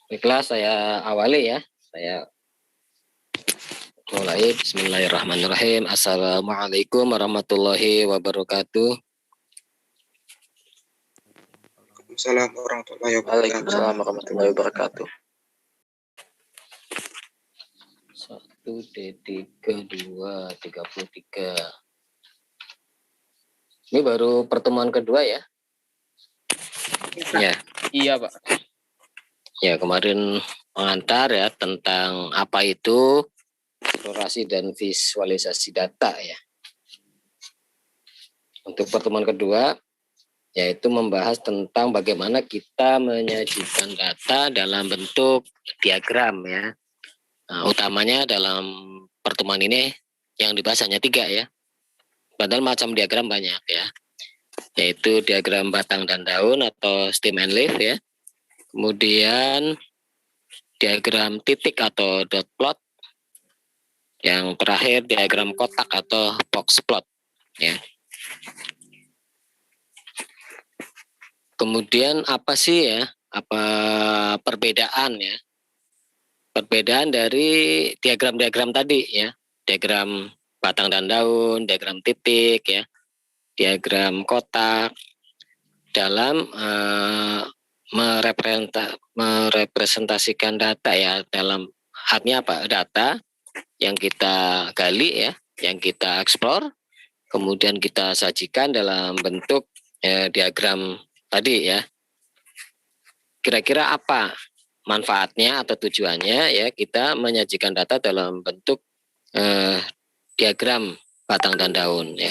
Baiklah, saya awali ya. Saya mulai. Bismillahirrahmanirrahim. Assalamualaikum warahmatullahi wabarakatuh. Waalaikumsalam warahmatullahi wabarakatuh. Waalaikumsalam warahmatullahi wabarakatuh. 1D3233. Ini baru pertemuan kedua ya? Ya. Iya, Pak. Ya, kemarin mengantar ya tentang apa itu eksplorasi dan visualisasi data ya. Untuk pertemuan kedua yaitu membahas tentang bagaimana kita menyajikan data dalam bentuk diagram ya. Nah, utamanya dalam pertemuan ini yang dibahas hanya 3 ya. Padahal macam diagram banyak ya. Yaitu diagram batang dan daun atau stem and leaf ya. Kemudian diagram titik atau dot plot. Yang terakhir diagram kotak atau box plot ya. Kemudian apa sih ya? Apa perbedaan ya? Perbedaan dari diagram-diagram tadi ya, diagram batang dan daun, diagram titik ya, diagram kotak dalam merepresentasikan data ya, dalam artinya apa? Data yang kita gali ya, yang kita eksplor, kemudian kita sajikan dalam bentuk diagram tadi ya. Kira-kira apa manfaatnya atau tujuannya ya kita menyajikan data dalam bentuk diagram batang dan daun ya.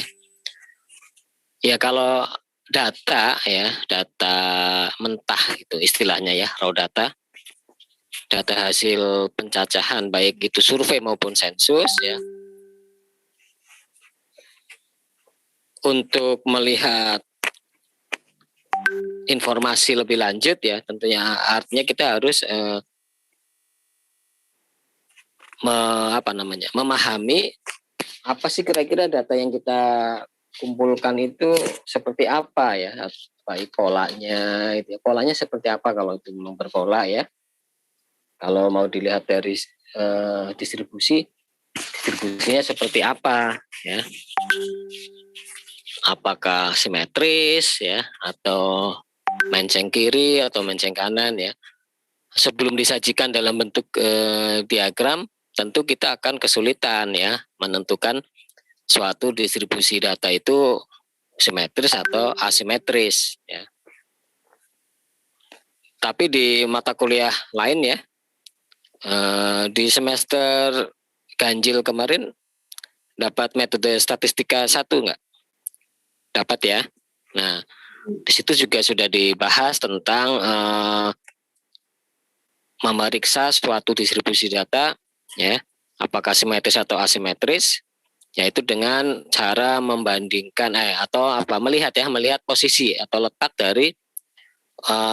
Ya kalau data ya, data mentah itu istilahnya ya, raw data, data hasil pencacahan baik itu survei maupun sensus ya. Untuk melihat informasi lebih lanjut ya, tentunya artinya kita harus memahami apa sih kira-kira data yang kita kumpulkan itu seperti apa ya, baik polanya itu ya. Polanya seperti apa kalau itu memang berpola ya. Kalau mau dilihat dari distribusinya seperti apa ya. Apakah simetris ya atau menceng kiri atau menceng kanan ya. Sebelum disajikan dalam bentuk diagram, tentu kita akan kesulitan ya menentukan suatu distribusi data itu simetris atau asimetris ya. Tapi di mata kuliah lain ya, di semester ganjil kemarin dapat metode statistika 1 enggak? Dapat ya. Nah, di situ juga sudah dibahas tentang memeriksa suatu distribusi data ya, apakah simetris atau asimetris, yaitu dengan cara membandingkan melihat posisi atau letak dari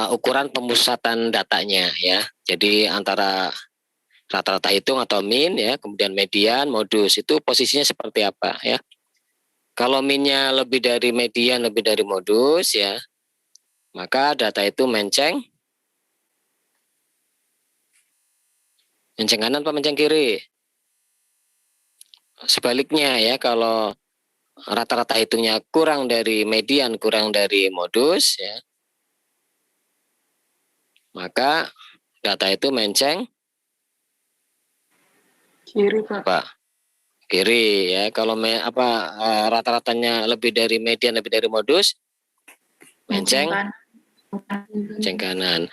ukuran pemusatan datanya ya. Jadi antara rata-rata hitung atau mean ya, kemudian median, modus itu posisinya seperti apa ya. Kalau mean-nya lebih dari median, lebih dari modus ya, maka data itu menceng kanan atau menceng kiri. Sebaliknya ya, kalau rata-rata hitungnya kurang dari median, kurang dari modus ya, maka data itu menceng kiri, Pak. Kiri ya. Kalau rata-ratanya lebih dari median, lebih dari modus, menceng kanan.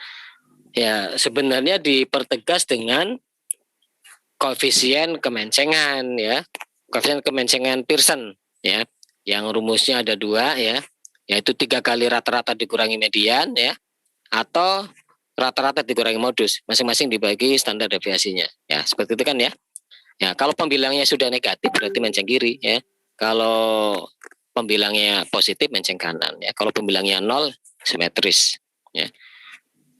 Ya, sebenarnya dipertegas dengan koefisien kemencengan ya. Koefisien kemencengan Pearson ya. Yang rumusnya ada 2 ya. Yaitu 3 kali rata-rata dikurangi median ya, atau rata-rata dikurangi modus, masing-masing dibagi standar deviasinya. Ya, seperti itu kan ya. Ya, kalau pembilangnya sudah negatif berarti menceng kiri ya. Kalau pembilangnya positif menceng kanan ya. Kalau pembilangnya 0 simetris ya.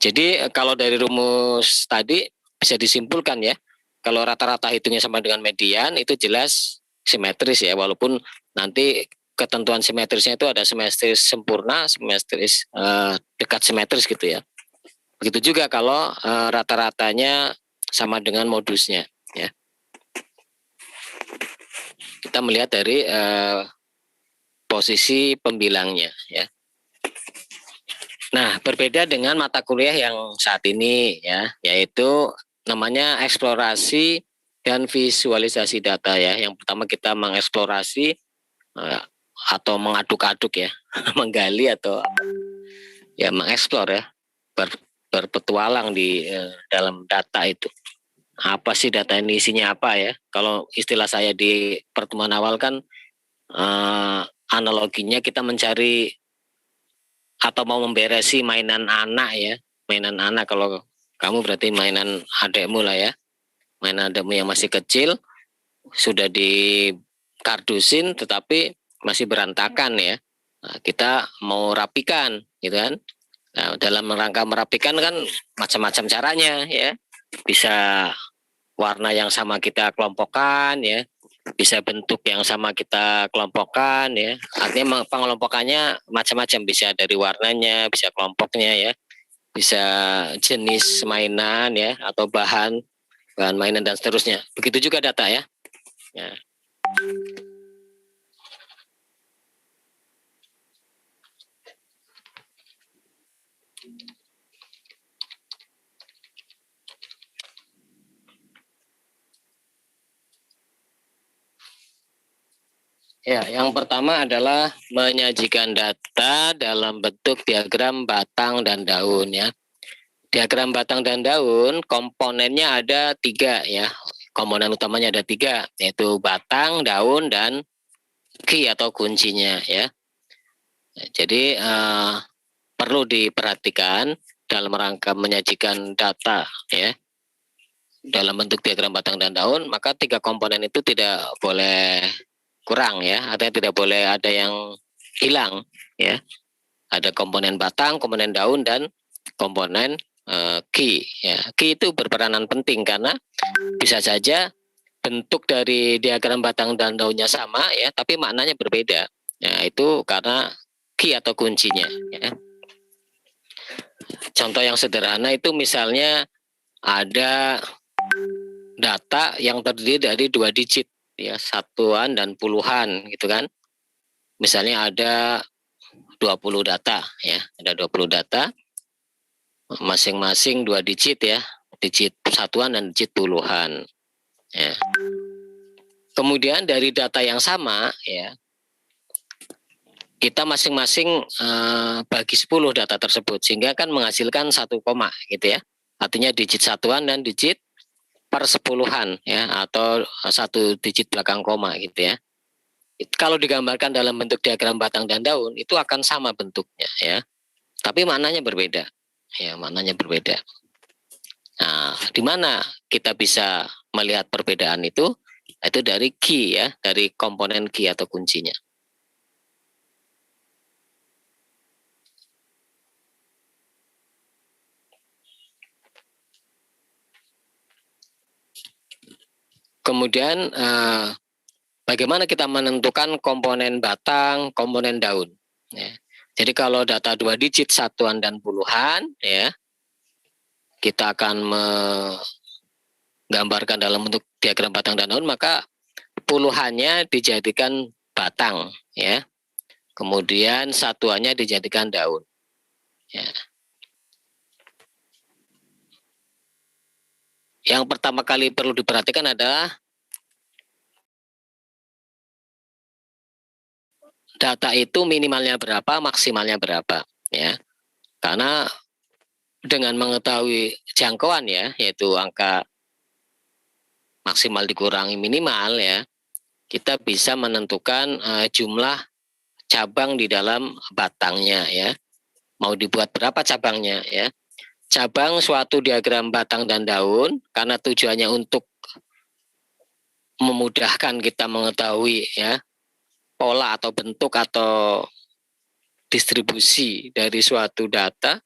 Jadi kalau dari rumus tadi bisa disimpulkan ya. Kalau rata-rata hitungnya sama dengan median itu jelas simetris ya, walaupun nanti ketentuan simetrisnya itu ada simetris sempurna, simetris dekat simetris gitu ya. Begitu juga kalau rata-ratanya sama dengan modusnya, ya. Kita melihat dari posisi pembilangnya, ya. Nah, berbeda dengan mata kuliah yang saat ini, ya, yaitu namanya eksplorasi dan visualisasi data, ya. Yang pertama kita mengeksplorasi atau mengaduk-aduk, ya, menggali atau ya mengeksplor, ya, berpetualang di dalam data itu. Apa sih data ini, isinya apa, ya? Kalau istilah saya di pertemuan awal kan analoginya kita mencari atau mau memberesi mainan anak, ya, mainan anak. Kalau kamu berarti mainan adekmu lah, ya, mainan adekmu yang masih kecil sudah dikardusin tetapi masih berantakan, ya. Nah, kita mau rapikan, gitu kan. Nah, dalam rangka merapikan kan macam-macam caranya, ya. Bisa warna yang sama kita kelompokkan, ya. Bisa bentuk yang sama kita kelompokkan, ya. Artinya pengelompokannya macam-macam, bisa dari warnanya, bisa kelompoknya, ya. Bisa jenis mainan, ya, atau bahan mainan dan seterusnya. Begitu juga data, ya. Ya. Ya, yang pertama adalah menyajikan data dalam bentuk diagram batang dan daun, ya. Diagram batang dan daun komponennya ada 3, ya. Komponen utamanya ada 3, yaitu batang, daun, dan key atau kuncinya, ya. Jadi perlu diperhatikan dalam rangka menyajikan data, ya, dalam bentuk diagram batang dan daun, maka 3 komponen itu tidak boleh kurang, ya, artinya tidak boleh ada yang hilang, ya. Ada komponen batang, komponen daun, dan komponen key, ya. Key itu berperanan penting karena bisa saja bentuk dari diagram batang dan daunnya sama, ya, tapi maknanya berbeda. Nah, itu karena key atau kuncinya, ya. Contoh yang sederhana itu misalnya ada data yang terdiri dari 2 digit, ya, satuan dan puluhan, gitu kan. Misalnya ada 20 data, ya, ada 20 data, masing-masing 2 digit, ya, digit satuan dan digit puluhan, ya. Kemudian dari data yang sama, ya, kita masing-masing bagi 10 data tersebut, sehingga kan menghasilkan 1 koma, gitu, ya. Artinya digit satuan dan digit persepuluhan, ya, atau 1 digit belakang koma, gitu, ya. Kalau digambarkan dalam bentuk diagram batang dan daun itu akan sama bentuknya, ya, tapi maknanya berbeda, ya, maknanya berbeda. Nah, di mana kita bisa melihat perbedaan itu? Itu dari key, ya, dari komponen key atau kuncinya. Kemudian bagaimana kita menentukan komponen batang, komponen daun, ya. Jadi kalau data 2 digit satuan dan puluhan, ya, kita akan menggambarkan dalam bentuk diagram batang dan daun, maka puluhannya dijadikan batang, ya. Kemudian satuannya dijadikan daun, ya. Yang pertama kali perlu diperhatikan adalah data itu minimalnya berapa, maksimalnya berapa, ya. Karena dengan mengetahui jangkauan, ya, yaitu angka maksimal dikurangi minimal, ya, kita bisa menentukan jumlah cabang di dalam batangnya, ya. Mau dibuat berapa cabangnya, ya. Cabang suatu diagram batang dan daun karena tujuannya untuk memudahkan kita mengetahui, ya, pola atau bentuk atau distribusi dari suatu data.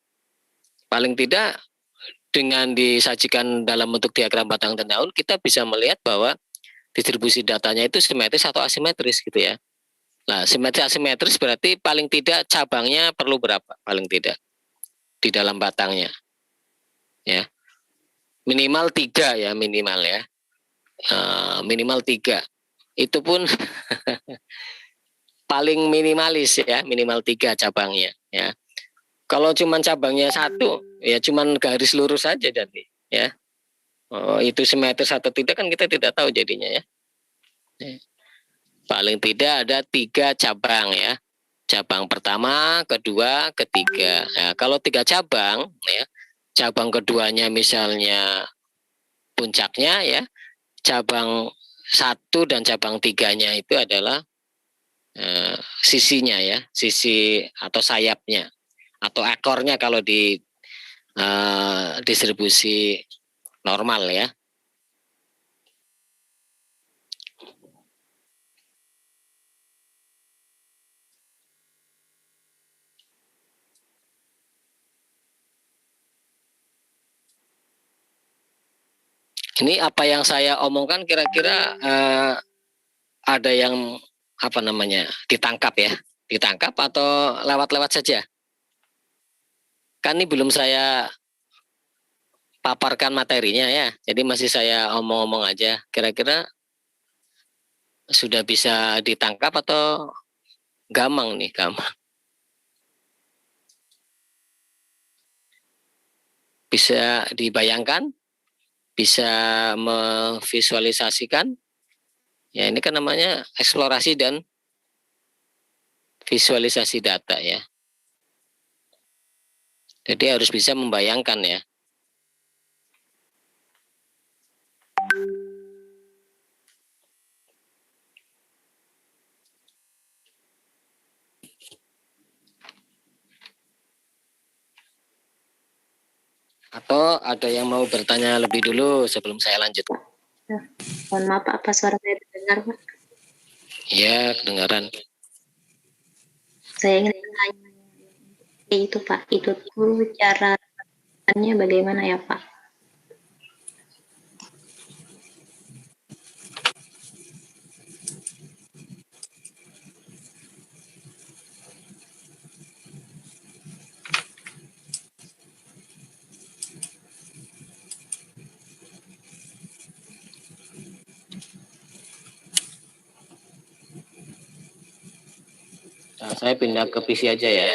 Paling tidak dengan disajikan dalam bentuk diagram batang dan daun, kita bisa melihat bahwa distribusi datanya itu simetris atau asimetris, gitu, ya. Nah, simetris asimetris berarti paling tidak cabangnya perlu berapa, paling tidak di dalam batangnya. ya. Minimal 3 ya, minimal ya. Minimal 3. Itu pun paling minimalis ya, minimal 3 cabangnya ya. Kalau cuma cabangnya 1 ya cuman garis lurus saja jadi ya. Itu simetris atau tidak kan kita tidak tahu jadinya ya. Paling tidak ada 3 cabang ya. Cabang pertama, kedua, ketiga. Nah, kalau 3 cabang ya, cabang keduanya misalnya puncaknya ya, cabang 1 dan cabang 3-nya itu adalah sisinya ya, sisi atau sayapnya atau ekornya kalau di distribusi normal ya. Ini apa yang saya omongkan kira-kira ada yang apa namanya ditangkap ya, ditangkap atau lewat-lewat saja? Kan ini belum saya paparkan materinya ya, jadi masih saya omong-omong aja. Kira-kira sudah bisa ditangkap atau gamang nih, gamang? Bisa dibayangkan? Bisa memvisualisasikan? Ya ini kan namanya eksplorasi dan visualisasi data ya. Jadi harus bisa membayangkan ya. Atau ada yang mau bertanya lebih dulu sebelum saya lanjut? Mohon maaf Pak, apa suara saya terdengar Pak? Ya, kedengaran. Saya ingin bertanya itu Pak, itu tuh caranya bagaimana ya Pak? Nah, saya pindah ke PC aja ya.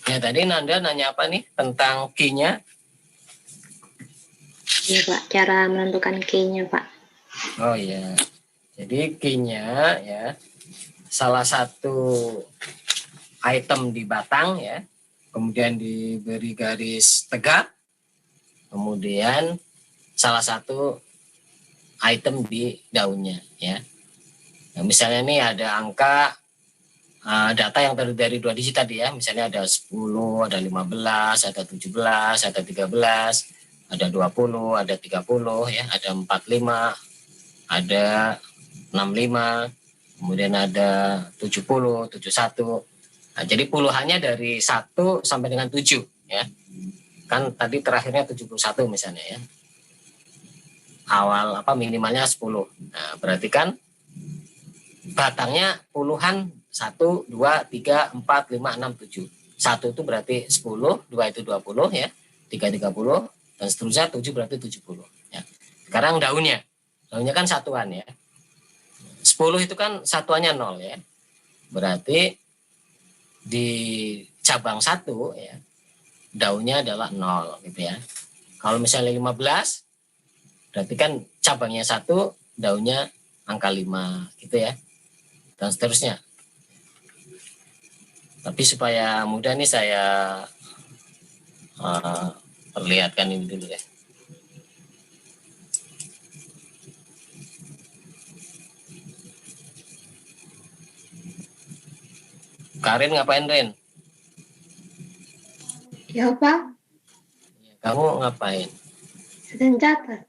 Ya tadi Nanda nanya apa nih tentang key-nya? Iya Pak, cara menentukan key-nya Pak. Oh iya. Jadi key-nya ya salah satu item di batang ya, kemudian diberi garis tegak, kemudian salah satu item di daunnya ya. Nah, misalnya nih ada angka data yang terdiri dari 2 digit tadi ya, misalnya ada 10, ada 15, ada 17, ada 13, ada 20, ada 30 ya, ada 45, ada 65, kemudian ada 70, 71. Nah, jadi puluhannya dari 1 sampai dengan 7 ya. Kan tadi terakhirnya 71 misalnya ya. Awal minimalnya 10. Nah, berarti kan batangnya puluhan 1, 2, 3, 4, 5, 6, 7. 1 itu berarti 10, 2 itu 20 ya, 3 30, dan seterusnya 7 berarti 70 ya. Sekarang daunnya kan satuan ya. 10 itu kan satuannya 0 ya. Berarti di cabang 1 ya, daunnya adalah 0 gitu ya. Kalau misalnya 15, berarti kan cabangnya 1, daunnya angka 5 gitu ya. Dan seterusnya. Tapi supaya mudah nih saya perlihatkan ini dulu ya. Karin ngapain, Ren? Ya Pak, Kamu ngapain? sedang catat.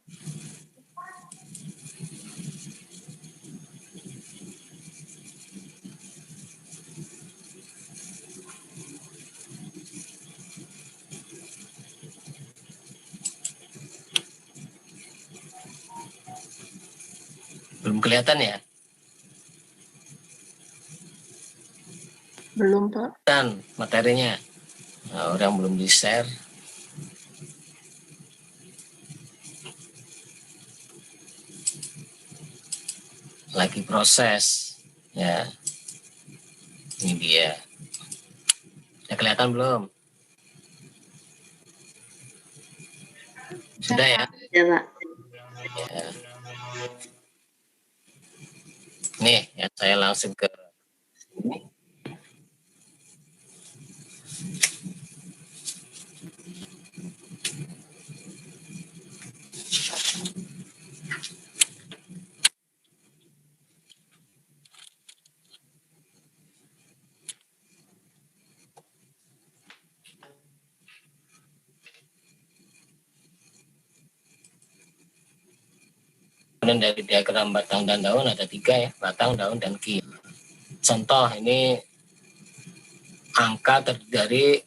Belum kelihatan ya? Belum, Pak. Dan materinya. Nah, orang belum di-share. Lagi proses. Ya. Ini dia. Sudah kelihatan belum? Sudah ya? Ya, Pak. Ya. Nih, ya saya langsung ke sini. Kemudian dari diagram batang dan daun ada 3 ya, batang, daun, dan ki. Contoh ini angka terdiri dari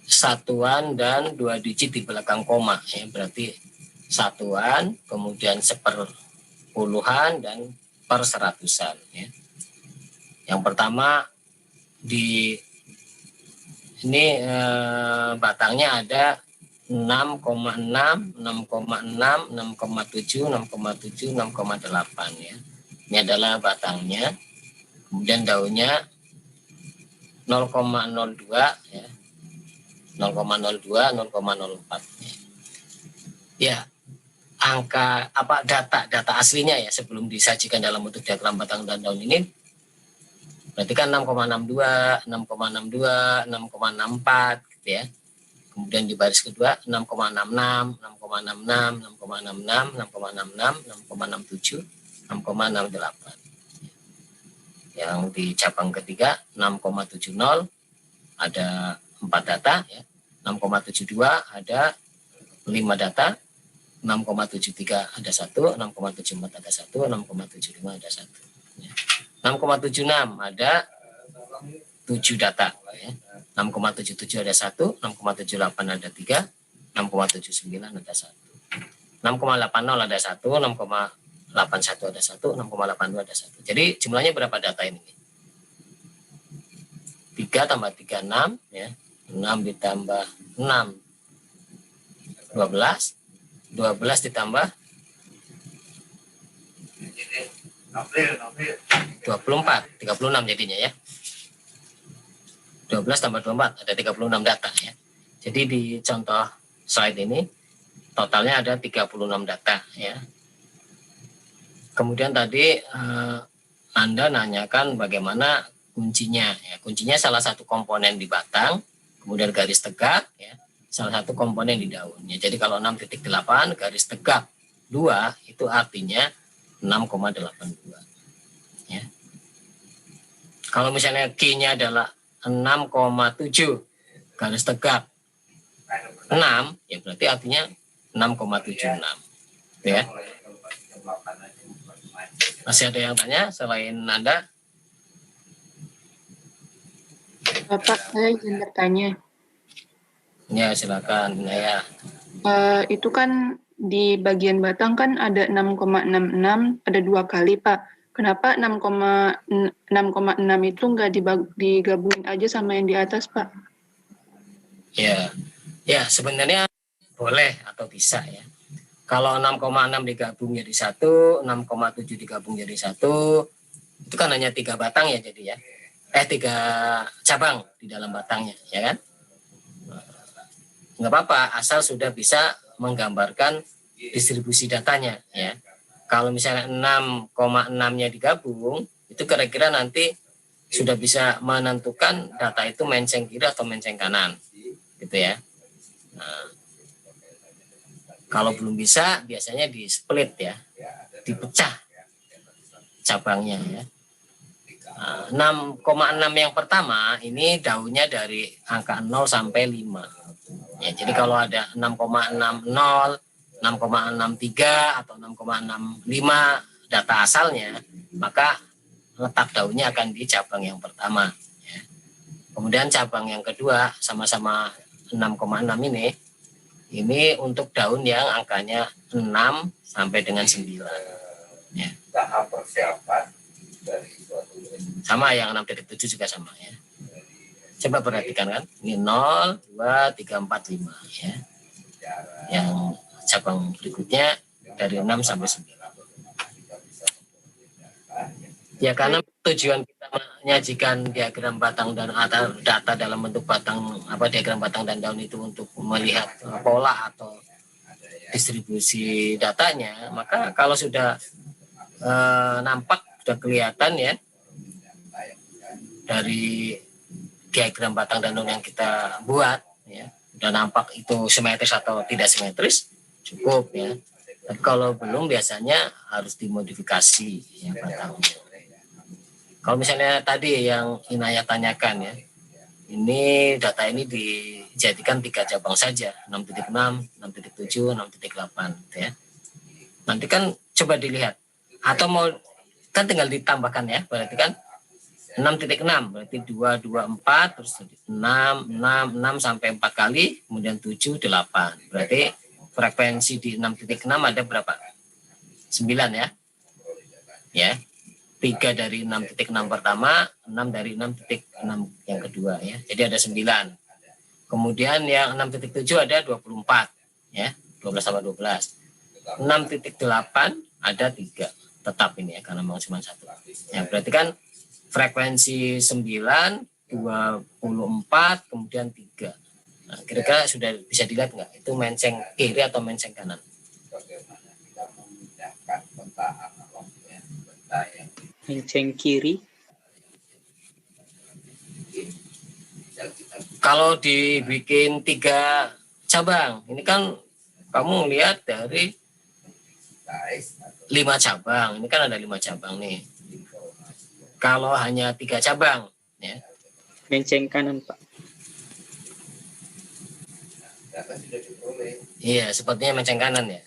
satuan dan 2 digit di belakang koma ya, berarti satuan, kemudian seperpuluhan dan per seratusan ya. Yang pertama di ini batangnya ada 6,6, 6,6, 6,7, 6,7, 6,8 ya. Ini adalah batangnya. Kemudian daunnya 0,02 ya. 0,02, 0,04 ya. Ya, angka data aslinya ya sebelum disajikan dalam bentuk diagram batang dan daun ini berarti kan 6,62, 6,62, 6,64 gitu ya. Kemudian di baris kedua 6,66, 6,66, 6,66, 6,66, 6,67, 6,68. Yang di cabang ketiga 6,70 ada 4 data ya. 6,72 ada 5 data. 6,73 ada 1, 6,74 ada 1, 6,75 ada 1. Ya. 6,76 ada 7 data ya. 6,77 ada 1, 6,78 ada 3, 6,79 ada 1. 6,80 ada 1, 6,81 ada 1, 6,82 ada 1. Jadi jumlahnya berapa data ini? 3 tambah 3, 6 ya. 6 ditambah 6, 12. 12 ditambah 24, 36 jadinya ya. 12 tambah 24 ada 36 data ya. Jadi di contoh slide ini totalnya ada 36 data ya. Kemudian tadi Anda nanyakan bagaimana kuncinya ya. Kuncinya salah satu komponen di batang, kemudian garis tegak ya, salah satu komponen di daunnya. Jadi kalau 6,8 garis tegak 2 itu artinya 6,82 ya. Kalau misalnya Q-nya adalah 6,7 garis tegak 6 ya berarti artinya 6,76 ya. Masih ada yang tanya selain Anda? Bapak, saya izin bertanya. Ya silakan ya. Itu kan di bagian batang kan ada 6,66, ada 2 kali, Pak. Kenapa 6,6 itu nggak digabungin aja sama yang di atas, Pak? Ya sebenarnya boleh atau bisa ya. Kalau 6,6 digabung jadi 1, 6,7 digabung jadi 1, itu kan hanya 3 batang ya jadi ya. 3 cabang di dalam batangnya ya kan. Nggak apa-apa asal sudah bisa menggambarkan distribusi datanya ya. Kalau misalnya 6,6-nya digabung, itu kira-kira nanti sudah bisa menentukan data itu menceng kiri atau menceng kanan, gitu ya. Nah, kalau belum bisa, biasanya di split ya, dipecah cabangnya ya. 6,6 yang pertama ini daunnya dari angka 0 sampai 5. Ya, jadi kalau ada 6,60, 6,63 atau 6,65 data asalnya, maka letak daunnya akan di cabang yang pertama. Ya. Kemudian cabang yang kedua sama-sama 6,6 ini untuk daun yang angkanya 6 sampai dengan 9. Ya. tahap persiapan dari suatu sama yang 6.7 juga sama ya. Coba perhatikan kan, ini 0, 2, 3, 4, 5 ya. Yang cabang berikutnya dari 6 sampai 9. Ya karena tujuan kita menyajikan diagram batang dan atau data dalam bentuk batang diagram batang dan daun itu untuk melihat pola atau distribusi datanya, maka kalau sudah nampak, sudah kelihatan ya dari diagram batang dan daun yang kita buat ya, sudah nampak itu simetris atau tidak simetris, cukup ya. Tapi kalau belum biasanya harus dimodifikasi ya batangnya. Kalau misalnya tadi yang Inaya tanyakan ya, ini data ini dijadikan 3 cabang saja, 6.6, 6.7, 6.8 ya. Nanti kan coba dilihat atau mau kan tinggal ditambahkan ya, berarti kan 6.6 berarti 2, 2, 4 terus 6 sampai 4 kali, kemudian 7, 8. Berarti frekuensi di 6.6 ada berapa? 9 ya. Ya. 3 dari 6.6 pertama, 6 dari 6.6 yang kedua ya. Jadi ada 9. Kemudian yang 6.7 ada 24 ya, 12 sama 12. 6.8 ada 3. Tetap ini ya karena memang cuma 1. Ya, berarti kan frekuensi 9, 24, kemudian 3. Nah, kira-kira sudah bisa dilihat nggak? Itu menceng kiri atau menceng kanan? Menceng kiri. Kalau dibikin 3 cabang, ini kan kamu lihat dari 5 cabang. Ini kan ada 5 cabang nih. Kalau hanya 3 cabang, ya. Menceng kanan, Pak. Iya, sepertinya menceng kanan ya.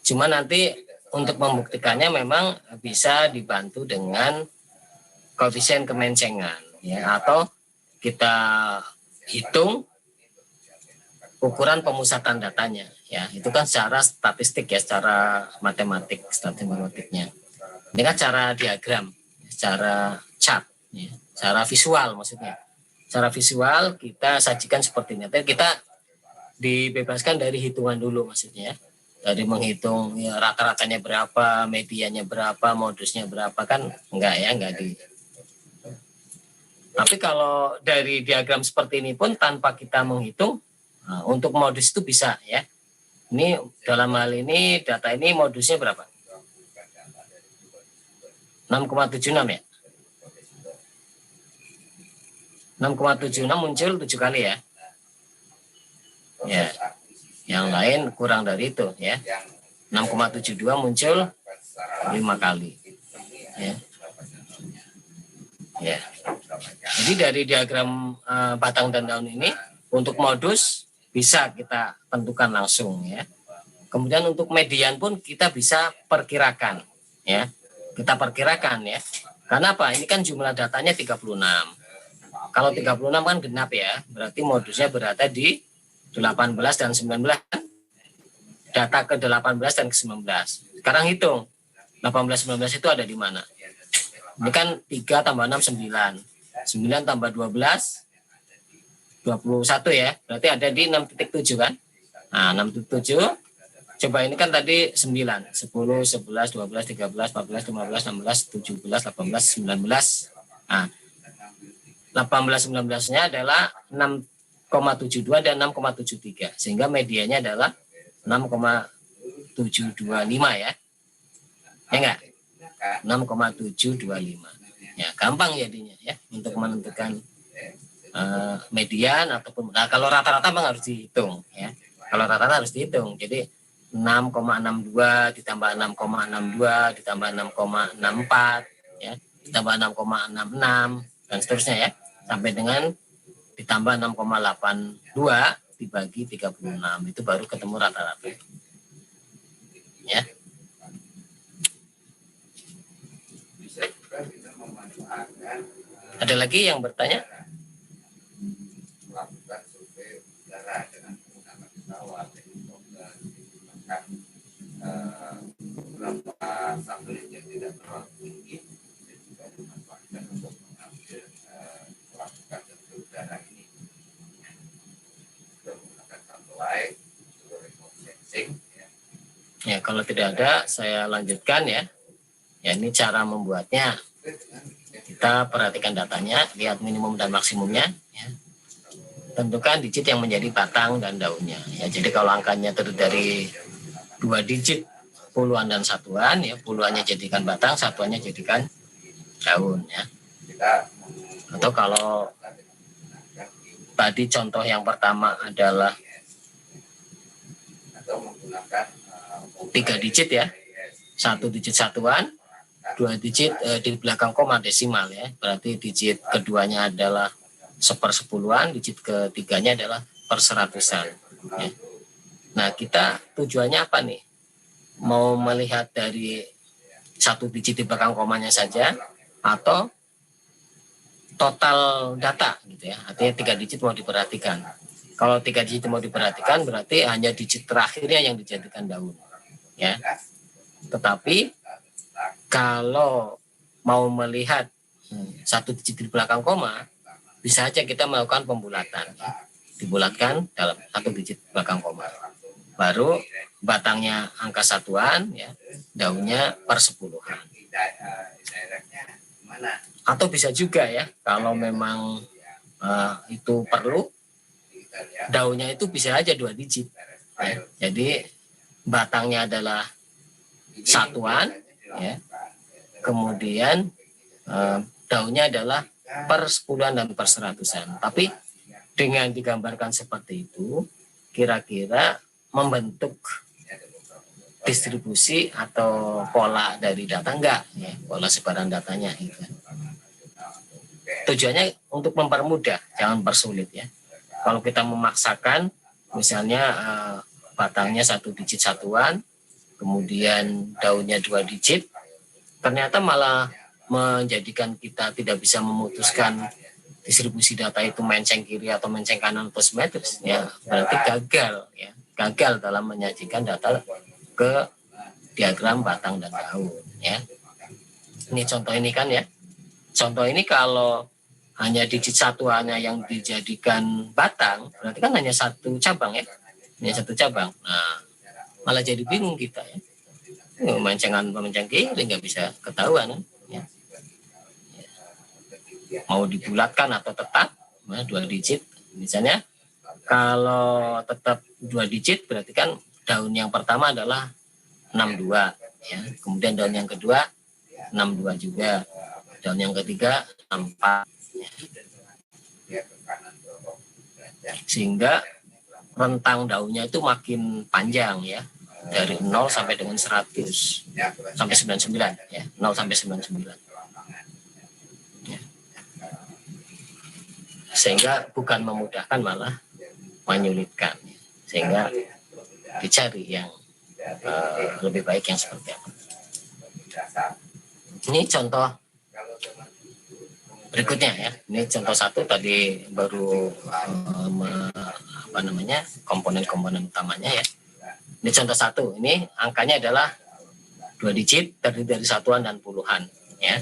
Cuma nanti untuk membuktikannya memang bisa dibantu dengan koefisien kemencengan, ya, atau kita hitung ukuran pemusatan datanya, ya. Itu kan secara statistik ya, secara matematiknya. Ini kan cara diagram, secara chart, ya, secara visual maksudnya. Secara visual kita sajikan seperti ini. Tapi kita dibebaskan dari hitungan dulu maksudnya. Dari menghitung ya, rata-ratanya berapa, medianya berapa, modusnya berapa kan enggak ya, enggak di. Tapi kalau dari diagram seperti ini pun tanpa kita menghitung, nah, untuk modus itu bisa ya. Ini dalam hal ini data ini modusnya berapa? 6,76 ya. 6,76 muncul 7 kali ya. Ya. Yang lain kurang dari itu ya. 6,72 muncul 5 kali. Ya. Ya. Jadi dari diagram batang dan daun ini untuk modus bisa kita tentukan langsung ya. Kemudian untuk median pun kita bisa perkirakan ya. Kita perkirakan ya. Karena apa? Ini kan jumlah datanya 36. Kalau 36 kan genap ya, berarti modusnya berada di 18 dan 19. Data ke 18 dan ke 19. Sekarang hitung. 18 19 itu ada di mana? Ini kan 3 tambah 6 9. 9 tambah 12 21 ya. Berarti ada di 6.7 kan? Nah, 6.7. Coba ini kan tadi 9, 10, 11, 12, 13, 14, 15, 16, 17, 18, 19. Nah, 18, 19-nya adalah 6,72 dan 6,73. Sehingga medianya adalah 6,725 ya. Ya enggak? 6,725. Ya, gampang jadinya ya untuk menentukan median ataupun kalau rata-rata memang harus dihitung ya. Kalau rata-rata harus dihitung. Jadi 6,62 ditambah 6,62 ditambah 6,64 ya, ditambah 6,66 dan seterusnya ya, sampai dengan ditambah 6,82 dibagi 36, itu baru ketemu rata-rata ya. Ada lagi yang bertanya? Melakukan survei udara dengan menggunakan pesawat, menggunakan Ya, kalau tidak ada, saya lanjutkan ya. Ya, ini cara membuatnya. Kita perhatikan datanya, lihat minimum dan maksimumnya. Ya. Tentukan digit yang menjadi batang dan daunnya. Ya, jadi kalau angkanya terdiri dari 2 digit, puluhan dan satuan, ya puluhannya jadikan batang, satuannya jadikan daun. Ya. Atau kalau tadi contoh yang pertama adalah 3 digit ya, 1 digit satuan, 2 digit di belakang koma desimal ya, berarti digit keduanya adalah 1/10-an, digit ketiganya adalah 1/100-an. Ya. Nah, kita tujuannya apa nih? Mau melihat dari 1 digit di belakang komanya saja atau total data gitu ya, artinya 3 digit mau diperhatikan. Kalau 3 digit mau diperhatikan berarti hanya digit terakhirnya yang dijadikan daun ya. Tetapi kalau mau melihat 1 digit di belakang koma, bisa saja kita melakukan pembulatan ya. Dibulatkan dalam 1 digit belakang koma, baru batangnya angka satuan ya, daunnya 1/10-an. Atau bisa juga ya, kalau memang itu perlu, daunnya itu bisa aja 2 digit ya. Jadi batangnya adalah satuan ya, kemudian daunnya adalah 1/10-an dan 1/100-an. Tapi dengan digambarkan seperti itu, kira-kira membentuk distribusi atau pola dari data enggak ya, pola sebaran datanya gitu. Tujuannya untuk mempermudah, jangan persulit ya. Kalau kita memaksakan misalnya batangnya 1 digit satuan, kemudian daunnya 2 digit, ternyata malah menjadikan kita tidak bisa memutuskan distribusi data itu menceng kiri atau menceng kanan atau simetris ya, berarti gagal ya, gagal dalam menyajikan data ke diagram batang dan daun ya. Ini contoh ini kan ya, contoh ini kalau hanya digit satuannya yang dijadikan batang, berarti kan hanya 1 cabang ya, hanya 1 cabang. Nah, malah jadi bingung kita ya, mencengan menceng kiri nggak bisa ketahuan kan ya. Mau dibulatkan atau tetap 2 digit misalnya. Kalau tetap 2 digit berarti kan daun yang pertama adalah 62 ya, kemudian daun yang kedua 62 juga, daun yang ketiga 64 ya. Sehingga rentang daunnya itu makin panjang ya, dari 0 sampai dengan 100 sampai 99 ya, 0 sampai 99. Sehingga bukan memudahkan malah menyulitkan, sehingga dicari yang lebih baik yang seperti apa. Ini contoh berikutnya ya, ini contoh 1 tadi baru komponen-komponen utamanya ya. Ini contoh 1, ini angkanya adalah 2 digit terdiri dari satuan dan puluhan ya.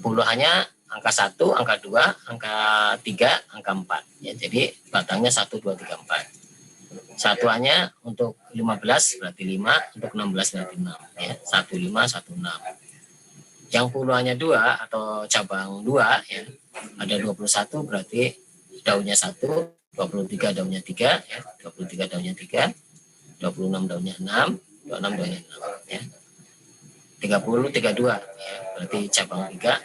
Puluhannya angka 1, angka 2, angka 3, angka 4 ya. Jadi batangnya 1, 2, 3, 4. Satuannya untuk 15 berarti 5, untuk 16 berarti 6 ya. 1, 5, 1, 6. Yang puluhannya 2 atau cabang 2 ya, ada 21 berarti daunnya 1, 23 daunnya 3 ya, 23 daunnya 3, 26 daunnya 6, 26 daunnya 6 ya. 30, 32 ya, berarti cabang 3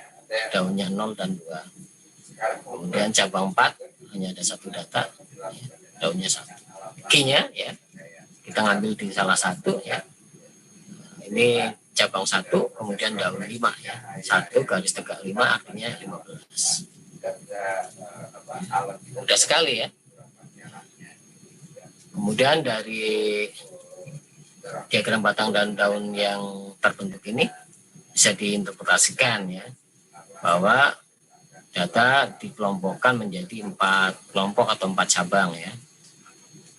daunnya 0 dan 2. Kemudian cabang 4 hanya ada 1 data ya, daunnya 1. Q-nya ya, kita ngambil di salah satu ya. Ini cabang 1 kemudian daun 5 ya. 1 garis tegak 5 artinya 15. Mudah sekali ya. Kemudian dari diagram batang dan daun yang terbentuk ini bisa diinterpretasikan ya, bahwa data dikelompokkan menjadi 4 kelompok atau 4 cabang ya,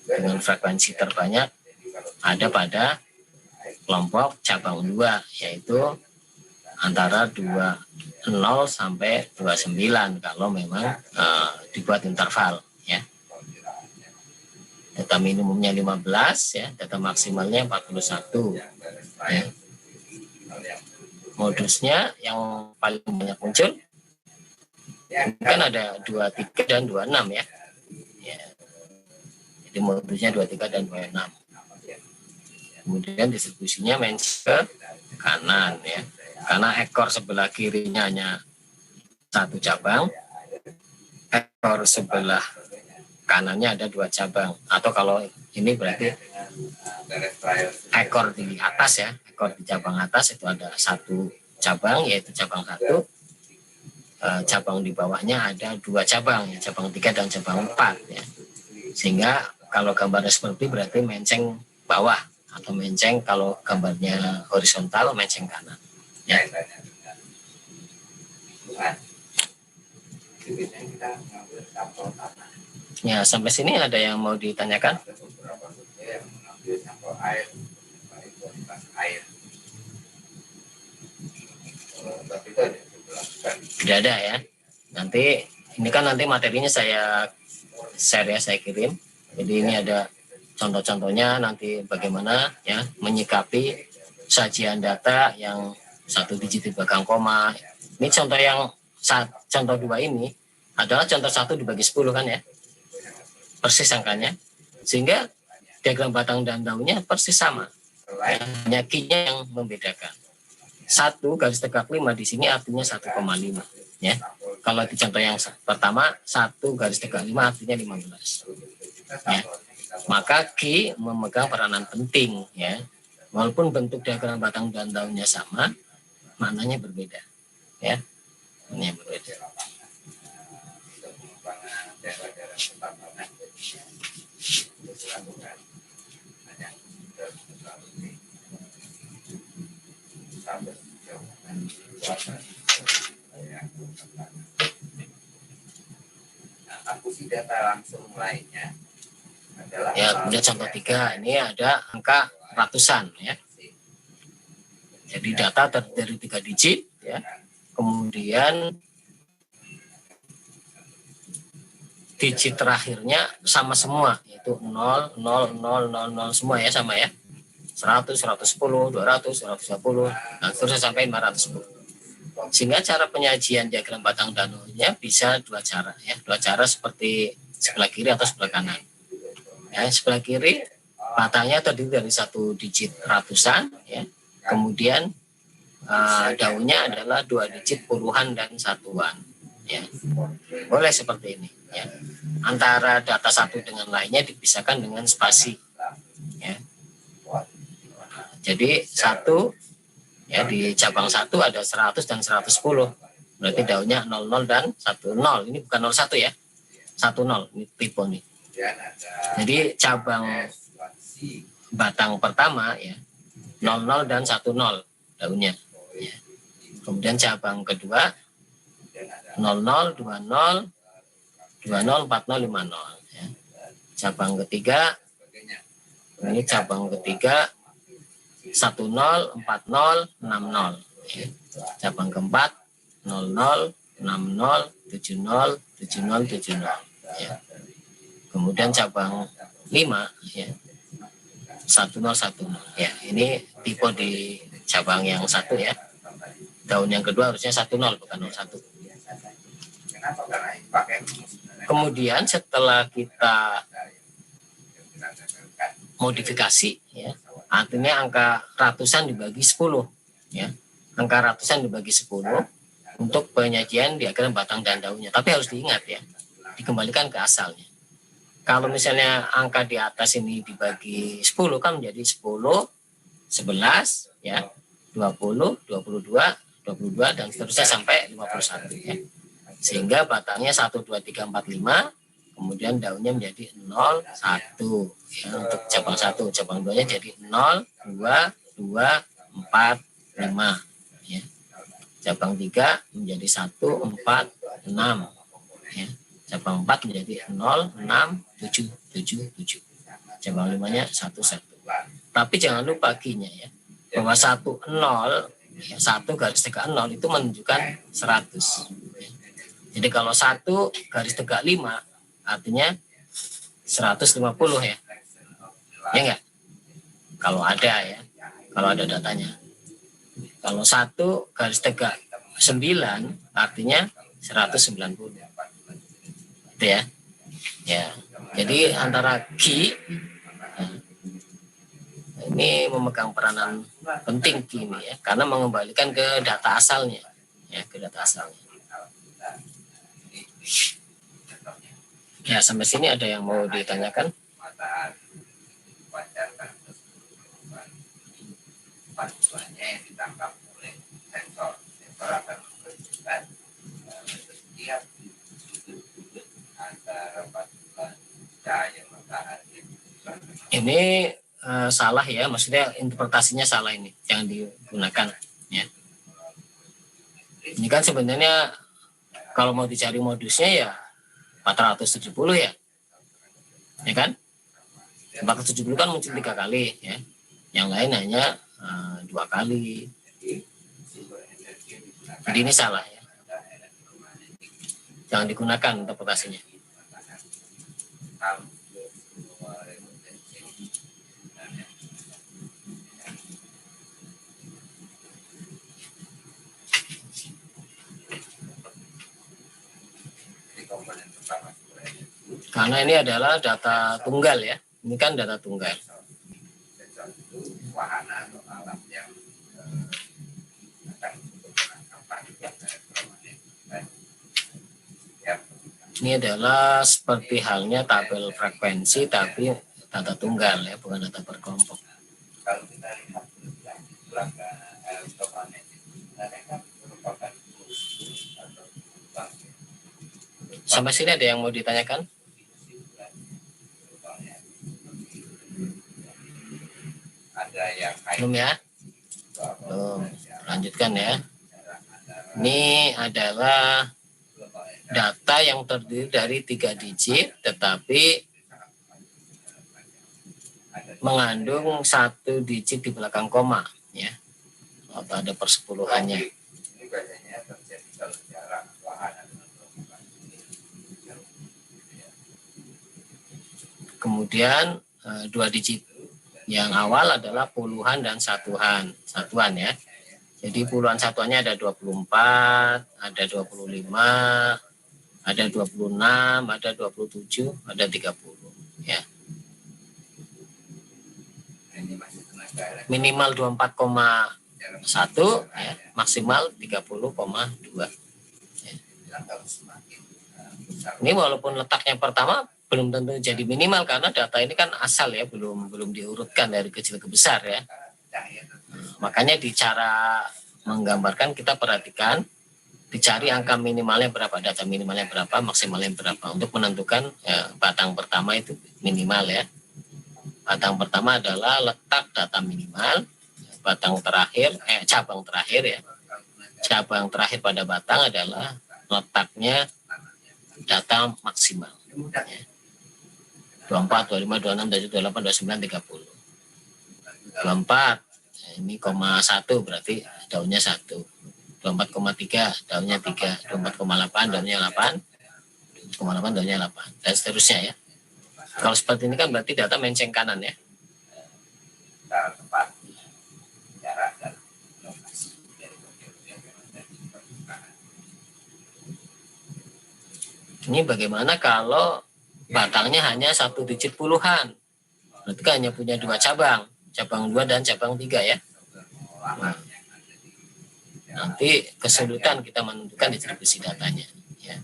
dengan frekuensi terbanyak ada pada kelompok cabang 2, yaitu antara 20 sampai 29 kalau memang dibuat interval ya. data minimumnya 15 ya, data maksimalnya 41 ya. Modusnya yang paling banyak muncul kan ada 23 dan 26 ya. Ya. Jadi modusnya 23 dan 26. Kemudian distribusinya mention ke kanan ya. Karena ekor sebelah kirinya hanya satu cabang, ekor sebelah kanannya ada 2 cabang. Atau kalau ini berarti ekor di atas ya, ekor di cabang atas itu ada 1 cabang, yaitu cabang 1. Cabang di bawahnya ada 2 cabang, ya, cabang 3 dan cabang 4 ya. Sehingga kalau gambarnya seperti berarti menceng bawah, atau menceng kalau gambarnya horizontal menceng kanan ya. Ya, sampai sini ada yang mau ditanyakan? Tidak ada ya. Nanti ini kan nanti materinya saya share ya, saya kirim. Jadi ini ada contoh-contohnya nanti bagaimana ya menyikapi sajian data yang 1 digit di belakang koma. Ini contoh yang contoh 2 ini adalah contoh 1 dibagi 10 kan ya. Persis angkanya. Sehingga diagram batang dan daunnya persis sama. Ya, hanya key-nya yang membedakan. 1 garis tegak 5 di sini artinya 1,5 ya. Kalau di contoh yang pertama 1 garis tegak 5 artinya 15 ya. Maka Q memegang peranan penting ya. Walaupun bentuk diagram batang dan daunnya sama, maknanya berbeda ya. Maknanya berbeda. Akuisisi data langsung lainnya adalah Ya, kemudian contoh 3 ini ada angka ratusan ya. Jadi data terdiri dari 3 digit ya. Kemudian digit terakhirnya sama semua, yaitu 0, 0, 0, 0, 0 semua ya, sama ya. 100, 110, 200, 150, dan seterusnya sampai 510. Sehingga cara penyajian diagram batang daunnya bisa 2 cara ya. 2 cara seperti sebelah kiri atau sebelah kanan. Ya, sebelah kiri batangnya terdiri dari 1 digit ratusan ya. Kemudian daunnya adalah 2 digit puluhan dan satuan ya. Boleh seperti ini ya. Antara data satu dengan lainnya dipisahkan dengan spasi ya. Jadi 1 ya, di cabang 1 ada 100 dan 110. Berarti daunnya 00 dan 10. Ini bukan 01 ya. 10 ini tipe nih. Jadi cabang batang pertama ya 00 dan 10 daunnya ya. Kemudian cabang kedua 00, 20, 20, 40, 50 ya. Cabang ketiga ini cabang ketiga 10, 40, 60 ya. Cabang keempat 00, 60, 70, 70, 70 ya. Kemudian cabang 5 ya 1010 ya. Ini tipe di cabang yang 1 ya. Daun yang kedua harusnya 10 bukan 01. Kemudian setelah kita modifikasi ya, artinya angka ratusan dibagi 10 ya. Angka ratusan dibagi 10 untuk penyajian diagram batang dan daunnya. Tapi harus diingat ya, dikembalikan ke asalnya. Kalau misalnya angka di atas ini dibagi 10 kan menjadi 10, 11 ya, 20, 22, 22 dan seterusnya sampai 51 ya. Sehingga batangnya 1, 2, 3, 4, 5, kemudian daunnya menjadi 0, 1 ya, untuk cabang 1. Cabang 2 nya jadi 0, 2, 2, 4, 5 ya. Cabang 3 menjadi 1, 4, 6 ya. Cabang 4 menjadi 0, 6, 7, 7, 7. Cabang 5 nya 1, 1. Tapi jangan lupa Q-nya ya, bahwa 1, 0 ya, 1 garis tegak 0 itu menunjukkan 100 ya. Jadi kalau 1 garis tegak 5 artinya 150 ya. Ya enggak? Kalau ada ya, kalau ada datanya. Kalau 1 garis tegak 9 artinya 190. Gitu ya. Ya. Jadi antara Ki ini memegang peranan penting ini ya, karena mengembalikan ke data asalnya, ya, ke data asalnya. Ya, sampai sini ada yang mau ditanyakan? yang ditangkap oleh sensor akan menunjukkan setiap antara pantulan cahaya matahari. Ini salah ya, maksudnya interpretasinya salah ini yang digunakan ya. Ini kan sebenarnya kalau mau dicari modusnya ya 470 ya. Ya kan? 470 kan muncul 3 kali ya. Yang lain hanya 2 kali. Jadi ini salah ya. Jangan digunakan interpretasinya. Karena ini adalah data tunggal ya. Ini kan data tunggal. Wahana atau alat yang akan ini adalah seperti halnya tabel frekuensi tapi data tunggal ya, bukan data berkelompok. Kalau kita lihat belakang elektromagnetik, mereka merupakan Sampai sini ada yang mau ditanyakan? ada yang Belum ya? Belum. Lanjutkan ya. Ini adalah data yang terdiri dari 3 digit tetapi mengandung 1 digit di belakang koma ya. Atau ada persepuluhannya. ini biasanya terjadi kalau jarak wahana dengan Kemudian 2 digit yang awal adalah puluhan dan satuan ya. Jadi puluhan satuannya ada 24, ada 25, ada 26, ada 27, ada 30 ya. Minimal 24,1 ya, maksimal 30,2 ya. Ini walaupun letaknya pertama belum tentu jadi minimal karena data ini kan asal ya, belum diurutkan dari kecil ke besar ya. Makanya di cara menggambarkan kita perhatikan dicari angka minimalnya berapa, data minimalnya berapa, maksimalnya berapa untuk menentukan ya, batang pertama itu minimal ya. Batang pertama adalah letak data minimal, batang terakhir cabang terakhir ya. Cabang terakhir pada batang adalah letaknya data maksimal. Ya. 24, 25, 26, 27, 28, 29, 30. 24 ini 0,1 berarti daunnya 1. 24,3 daunnya 3. 24,8 daunnya 8. 0,8 daunnya 8 dan seterusnya ya. Kalau seperti ini kan berarti data menceng kanan ya. Ini bagaimana kalau batangnya hanya 1 digit puluhan? Berarti kan hanya punya 2 cabang. Cabang 2 dan cabang 3 ya. Nah, nanti kesulitan kita menentukan distribusi datanya ya.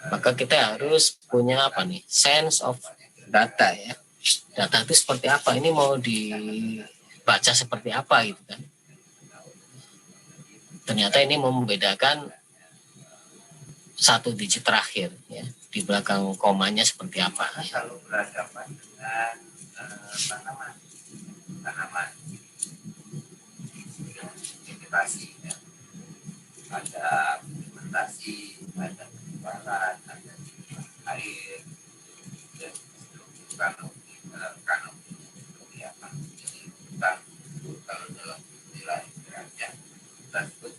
Maka kita harus punya apa nih? Sense of data ya. Data itu seperti apa? Ini mau dibaca seperti apa gitu kan? Ternyata ini mau membedakan 1 digit terakhir ya, di belakang komanya seperti apa ya. Kalau berhadapan dengan tanaman vegetasi ya. Ada fermentasi, ada penyebaran, ada air dan kanopi kelihatan. Jadi bukan kalau dalam nilai derajat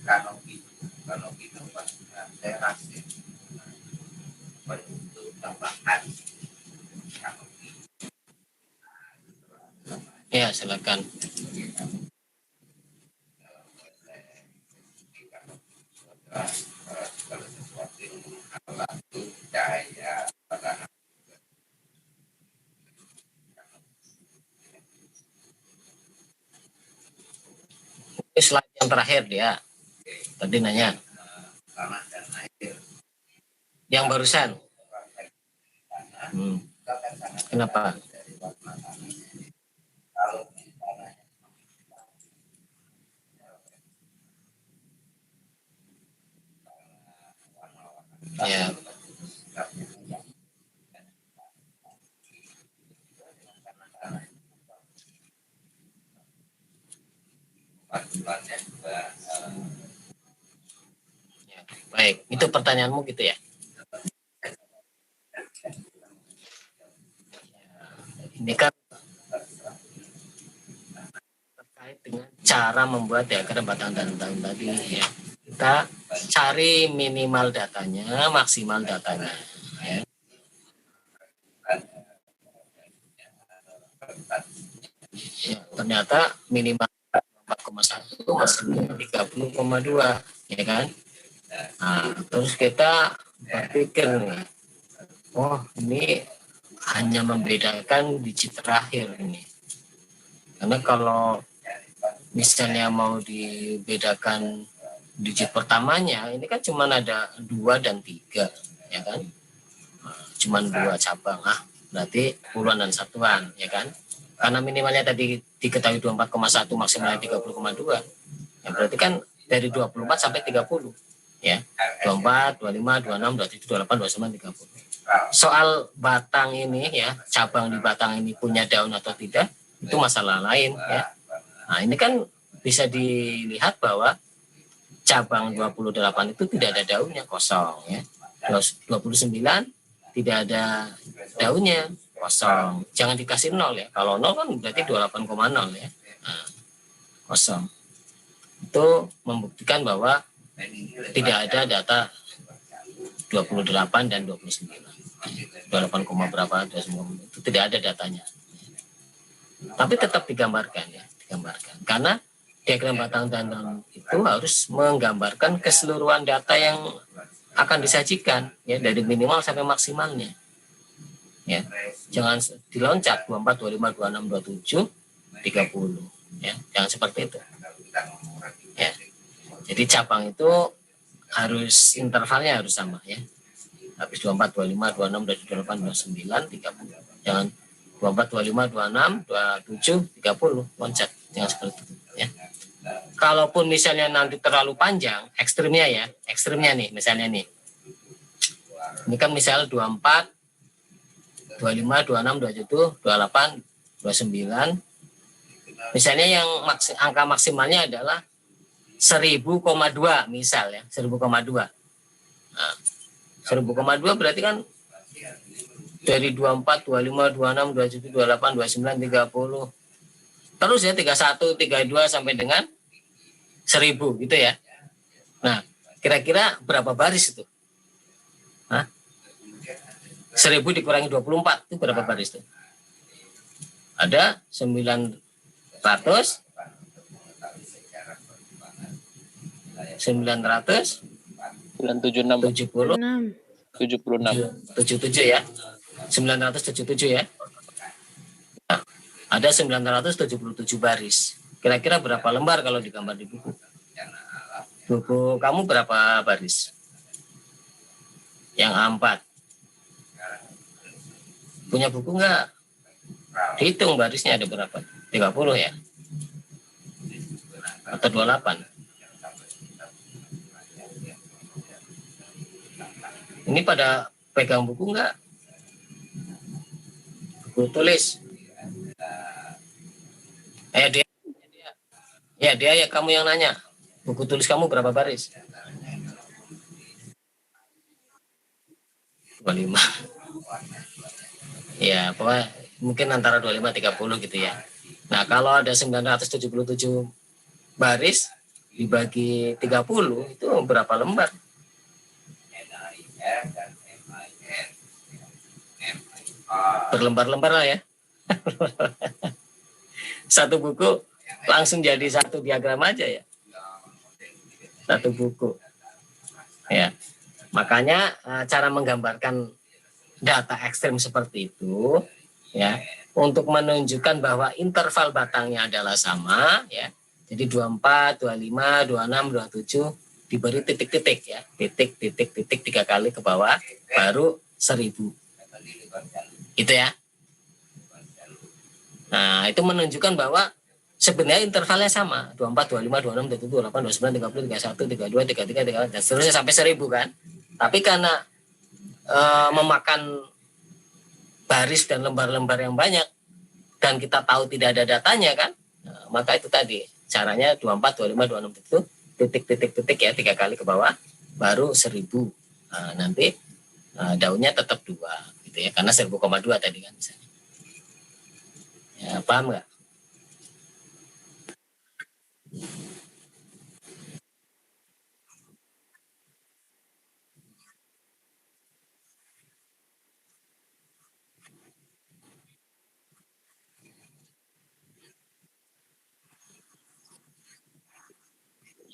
kanopi itu teras ya. Bentuk tambahan kanopi. Ya, silakan. Kalau sesuatu yang menghalangi cahaya pada Ini slide yang terakhir dia. Tadi nanya. tanah dan air. Yang barusan. Kenapa? Kalau tanahnya Ya. bulannya juga Ya, baik, itu pertanyaanmu gitu ya. Ini kan terkait dengan cara membuat diagram batang dan daun tadi ya. Kita cari minimal datanya, maksimal datanya. Ya. Ya, ternyata minimal 4,1 maksimal 30,2 ya kan. Nah, terus kita berpikir nih, oh ini hanya membedakan digit terakhir ini. Karena kalau misalnya mau dibedakan digit pertamanya, ini kan cuma ada 2 dan 3 ya kan. Cuma 2 cabang, berarti puluhan dan satuan ya kan. Karena minimalnya tadi diketahui 24,1 maksimalnya 30,2 ya berarti kan dari 24 sampai 30 ya, 24, 25, 26, 27, 28, 29, 30. Soal batang ini ya, cabang di batang ini punya daun atau tidak itu masalah lain ya. Nah ini kan bisa dilihat bahwa cabang 28 itu tidak ada daunnya, kosong ya. 29 tidak ada daunnya, kosong. Jangan dikasih 0 ya. Kalau 0 kan berarti 28,0 ya. Nah, kosong. Itu membuktikan bahwa tidak ada data 28 dan 29. 28, berapa 29 itu tidak ada datanya. Tapi tetap digambarkan ya, digambarkan. Karena diagram batang dan daun itu harus menggambarkan keseluruhan data yang akan disajikan ya, dari minimal sampai maksimalnya. Ya, jangan diloncat 24, 25, 26, 27, 30 ya, jangan seperti itu. Ya. Jadi cabang itu harus intervalnya harus sama ya. Habis 24, 25, 26, 28, 29, 30. Jangan 24, 25, 26, 27, 30 loncat, jangan seperti itu ya. Kalaupun misalnya nanti terlalu panjang, ekstrimnya ya, ekstrimnya nih misalnya nih. Ini kan misal 24, 25, 26, 27, 28, 29. Misalnya yang angka maksimalnya adalah 1000,2 misal ya, 1000,2. Nah, 1000,2 berarti kan dari 24, 25, 26, 27, 28, 29, 30. Terus ya 31, 32 sampai dengan 1000 gitu ya. Nah, kira-kira berapa baris itu? 1000 dikurangi 24 itu berapa baris itu? Ada 900 976 77 ya. 977 ya. Nah, ada 977 baris. Kira-kira berapa lembar kalau digambar di buku? Buku kamu berapa baris? Yang A4. Punya buku enggak? Dihitung barisnya ada berapa? 30 ya? Atau 28? Ini pada pegang buku enggak? Buku tulis. Dia ya kamu yang nanya. Buku tulis kamu berapa baris? 25. Ya, pokoknya mungkin antara 25 30 gitu ya. Nah, kalau ada 977 baris, dibagi 30 itu berapa lembar? Berlembar-lembar lah ya. Satu buku langsung jadi satu diagram aja ya. Satu buku. Ya. Makanya cara menggambarkan data ekstrim seperti itu ya, untuk menunjukkan bahwa interval batangnya adalah sama ya. Jadi 24, 25, 26, 27 diberi titik-titik ya. Titik 3 kali ke bawah baru 1000. Itu ya. Nah, itu menunjukkan bahwa sebenarnya intervalnya sama. 24, 25, 26, 27, 28, 29, 30, 31, 32, 33, 34 dan seterusnya sampai 1000 kan. Tapi karena memakan baris dan lembar-lembar yang banyak dan kita tahu tidak ada datanya kan, maka itu tadi caranya 24, 25, 26 itu titik ya 3 kali ke bawah baru 1000. Nanti daunnya tetap 2 gitu ya, karena 1000,2 tadi kan misalnya. Ya, paham nggak?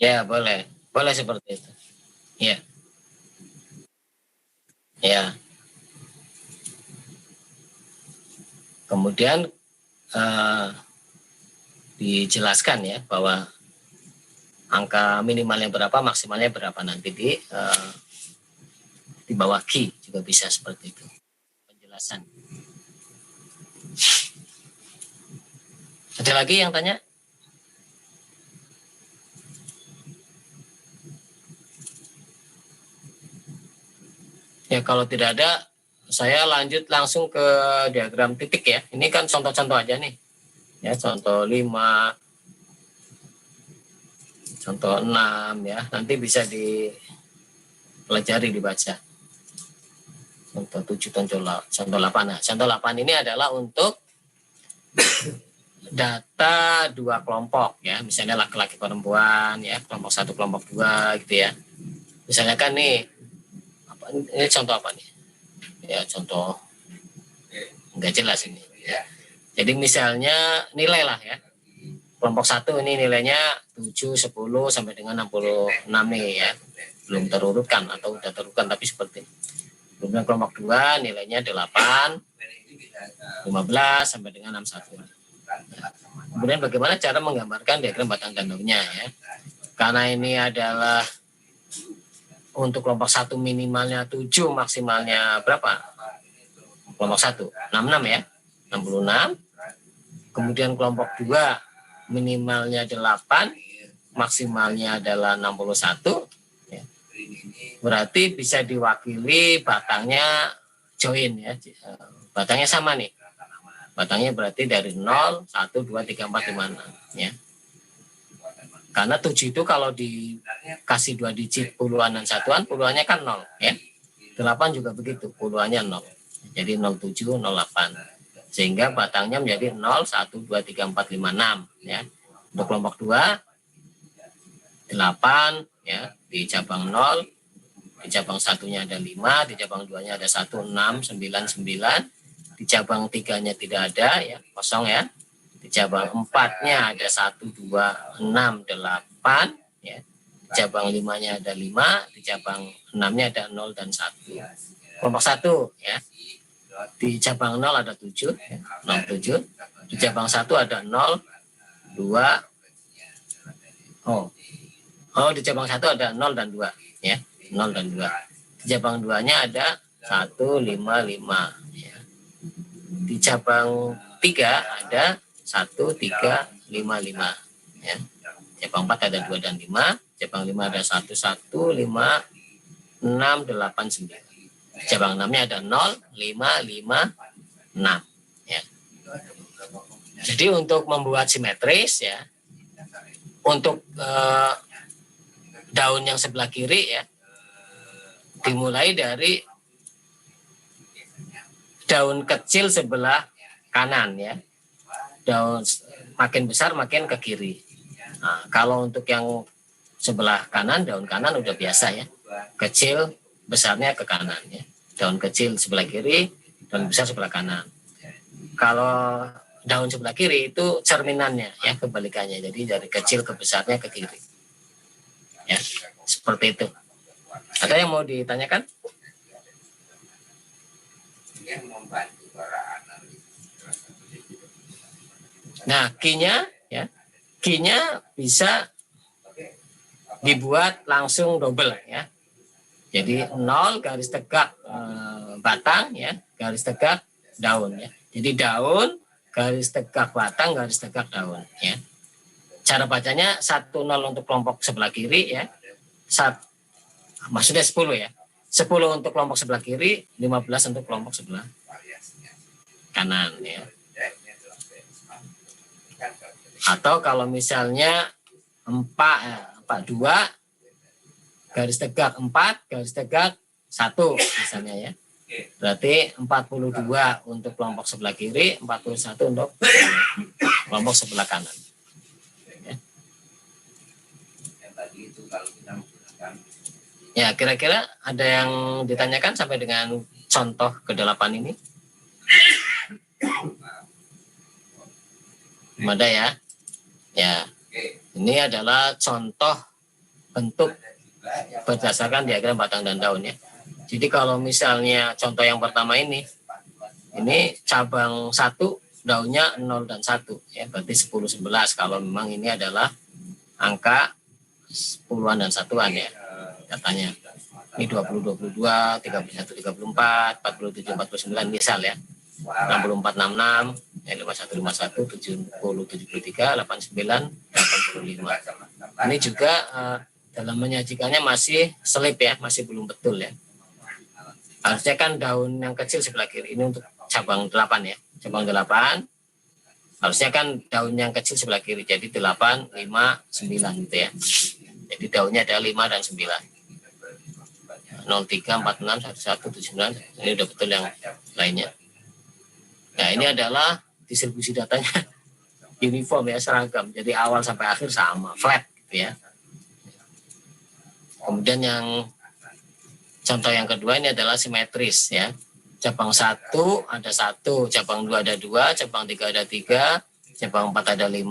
Ya, boleh. Boleh seperti itu. Ya. Ya. Kemudian dijelaskan ya bahwa angka minimalnya berapa, maksimalnya berapa nanti di bawah key juga bisa seperti itu. Penjelasan. Ada lagi yang tanya? Ya, kalau tidak ada, saya lanjut langsung ke diagram titik ya. Ini kan contoh-contoh aja nih. Ya, contoh 5, contoh 6 ya. Nanti bisa dipelajari, dibaca. Contoh 7, contoh 8. Nah, contoh 8 ini adalah untuk data 2 kelompok ya. Misalnya laki-laki perempuan ya, kelompok 1, kelompok 2 gitu ya. Misalnya kan nih, ini contoh apa nih? Ya, contoh nggak jelas ini. Ya. Jadi misalnya nilai lah ya. Kelompok 1 ini nilainya 7, 10 sampai dengan 66 nih ya. Belum terurutkan atau udah terurutkan tapi seperti ini. Kemudian kelompok 2 nilainya 8, 15 sampai dengan 61. Kemudian bagaimana cara menggambarkan diagram batang dan daunnya ya. Karena ini adalah untuk kelompok 1 minimalnya 7, maksimalnya berapa? Kelompok 1, 66 ya, 66. Kemudian kelompok 2 minimalnya 8, maksimalnya adalah 61. Ya. Berarti bisa diwakili batangnya join ya. Batangnya sama nih. Batangnya berarti dari 0, 1, 2, 3, 4, 5, 6 ya. Karena 7 itu kalau dikasih 2 digit puluhan dan satuan, puluhannya kan 0 ya. 8 juga begitu, puluhannya 0. Jadi 07, 08. Sehingga batangnya menjadi 0, 1, 2, 3, 4, 5, 6 ya. Untuk kelompok 2 8 ya, di cabang 0, di cabang 1-nya ada 5, di cabang 2-nya ada 1, 6, 9, 9. Di cabang 3-nya tidak ada ya, kosong ya. Di cabang 4-nya ada 1, 2, 6, 8 ya. Di cabang 5-nya ada 5, di cabang 6-nya ada 0 dan 1. Kelompok 1 ya. Di cabang 0 ada 7 ya, 0, 7. Di cabang 1 ada 0, 2. Di cabang 1 ada 0 dan 2 ya. 0 dan 2. Di cabang 2-nya ada 1, 5, 5 ya. Di cabang 3 ada 1, 3, 5, 5 ya. Cabang 4 ada 2 dan 5. Cabang 5 ada 1, 1, 5, 6, 8, 9. Cabang 6-nya ada 0, 5, 5, 6 ya. Jadi untuk membuat simetris ya, untuk daun yang sebelah kiri ya, dimulai dari daun kecil sebelah kanan ya. Daun makin besar makin ke kiri. Nah, kalau untuk yang sebelah kanan, daun kanan udah biasa ya. Kecil, besarnya ke kanan ya. Daun kecil sebelah kiri, daun besar sebelah kanan. Kalau daun sebelah kiri itu cerminannya ya, kebalikannya. Jadi dari kecil ke besarnya ke kiri. Ya, seperti itu. Ada yang mau ditanyakan? Nah, key-nya ya. Key-nya bisa dibuat langsung double ya. Jadi 0 garis tegak batang ya, garis tegak daun ya. Jadi daun garis tegak batang, garis tegak daun ya. Cara bacanya 10 untuk kelompok sebelah kiri ya. Maksudnya 10 ya. 10 untuk kelompok sebelah kiri, 15 untuk kelompok sebelah kanan ya. Atau kalau misalnya 2 garis tegak 4 garis tegak 1 misalnya ya. Berarti 42 untuk kelompok sebelah kiri, 41 untuk kelompok sebelah kanan. Ya, kira-kira ada yang ditanyakan sampai dengan contoh ke-8 ini? Ada ya? Ya, ini adalah contoh bentuk berdasarkan diagram batang dan daun ya. Jadi kalau misalnya contoh yang pertama ini cabang 1 daunnya 0 dan 1 ya, berarti 10 11 kalau memang ini adalah angka 10-an dan satuan ya katanya. Ini 20 22, 31 34, 47 49 misal ya. 64 66, ya 51 51, 70 73, 89 85. Ini juga dalam menyajikannya masih selip ya, masih belum betul ya. Harusnya kan daun yang kecil sebelah kiri ini untuk cabang 8 ya. Cabang 8 harusnya kan daun yang kecil sebelah kiri, jadi 8 5 9 gitu ya. Jadi daunnya ada 5 dan 9. 03 46 11 79, ini udah betul yang lainnya. Nah, ini adalah distribusi datanya uniform ya, seragam. Jadi awal sampai akhir sama, flat gitu ya. Kemudian yang contoh yang kedua ini adalah simetris ya. Cabang 1 ada 1, cabang 2 ada 2, cabang 3 ada 3, cabang 4 ada 5,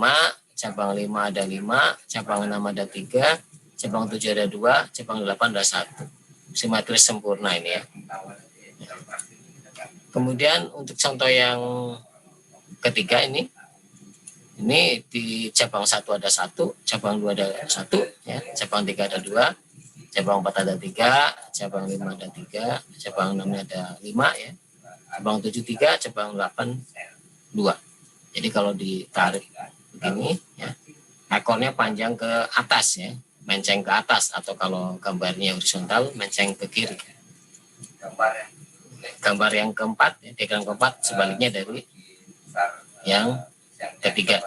cabang 5 ada 5, cabang 6 ada 3, cabang 7 ada 2, cabang 8 ada 1. Simetris sempurna ini ya. Kemudian untuk contoh yang ketiga ini di cabang 1 ada 1, cabang 2 ada 1 ya, cabang 3 ada 2, cabang 4 ada 3, cabang 5 ada 3, cabang 6 ada 5 ya, cabang 7 3, cabang 8 2. Jadi kalau ditarik begini ya, ekornya panjang ke atas ya, menceng ke atas, atau kalau gambarnya horizontal menceng ke kiri. Gambar yang keempat, ya, diagram keempat sebaliknya dari yang ketiga.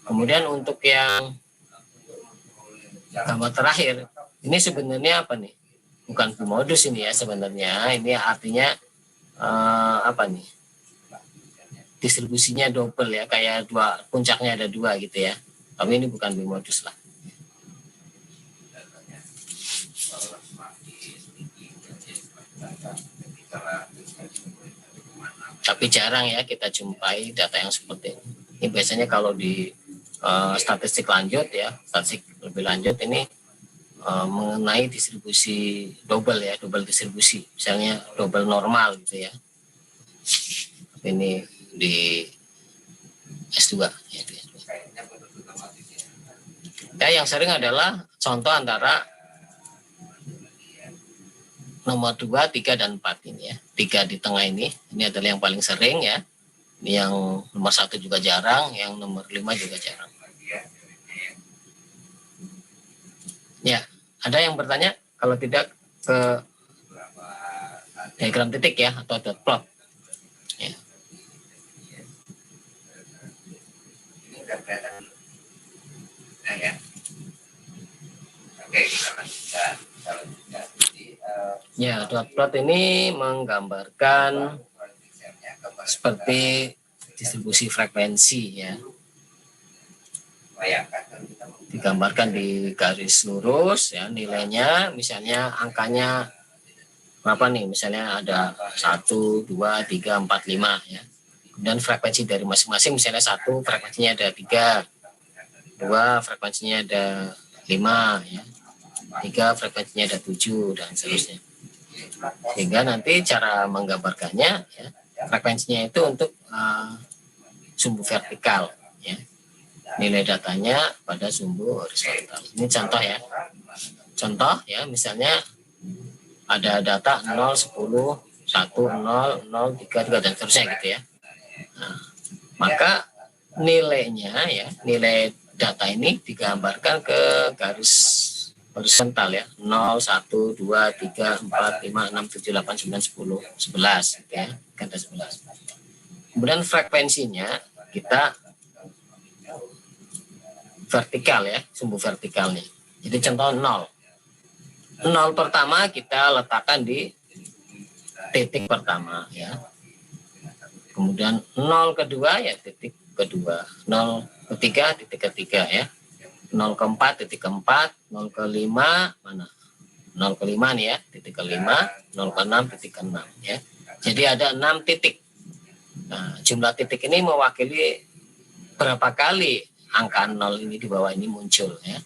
Kemudian untuk yang gambar terakhir, ini sebenarnya apa nih? Bukan bimodus ini ya sebenarnya. Ini artinya apa nih? Distribusinya double ya, kayak puncaknya ada 2 gitu ya. Tapi ini bukan bimodus lah. Tapi jarang ya kita jumpai data yang seperti ini. Ini biasanya kalau di statistik lanjut ya, statistik lebih lanjut ini mengenai distribusi double ya, double distribusi, misalnya double normal gitu ya. Ini di S2 ya, di S2. Ya, yang sering adalah contoh antara nomor 2, 3, dan 4 ini ya. 3 di tengah ini adalah yang paling sering ya. Ini yang nomor 1 juga jarang, yang nomor 5 juga jarang. Ya, ada yang bertanya? Kalau tidak ke diagram titik ya, atau dot plot. Ya. Oke, kita lanjutkan. Ya, dot plot ini menggambarkan seperti distribusi frekuensi ya. 3 digambarkan di garis lurus ya, nilainya misalnya angkanya berapa nih, misalnya ada 1, 2, 3, 4, 5 ya. Dan frekuensi dari masing-masing, misalnya 1 frekuensinya ada 3, 2 frekuensinya ada 5 ya, 3 frekuensinya ada 7 dan seterusnya. Sehingga nanti cara menggambarkannya ya, frekuensinya itu untuk sumbu vertikal ya, nilai datanya pada sumbu horizontal. Ini contoh ya, contoh ya, misalnya ada data 0, 10, 1, 0, 0, 3, 3 dan seterusnya gitu ya. Nah, maka nilainya ya, nilai data ini digambarkan ke garis horizontal ya, 0, 1, 2, 3, 4, 5, 6, 7, 8, 9, 10, 11 gitu ya, kata 11. Kemudian frekuensinya kita vertikal ya, sumbu vertikalnya. Jadi contoh 0. 0 pertama kita letakkan di titik pertama ya. Kemudian 0 kedua ya titik kedua. 0 ketiga titik ketiga ya. 0 keempat titik keempat. 0 kelima mana? 0 kelima nih ya, titik kelima. 0 keenam titik keenam ya. Jadi ada 6 titik. Nah, jumlah titik ini mewakili berapa kali angka 0 ini di bawah ini muncul ya.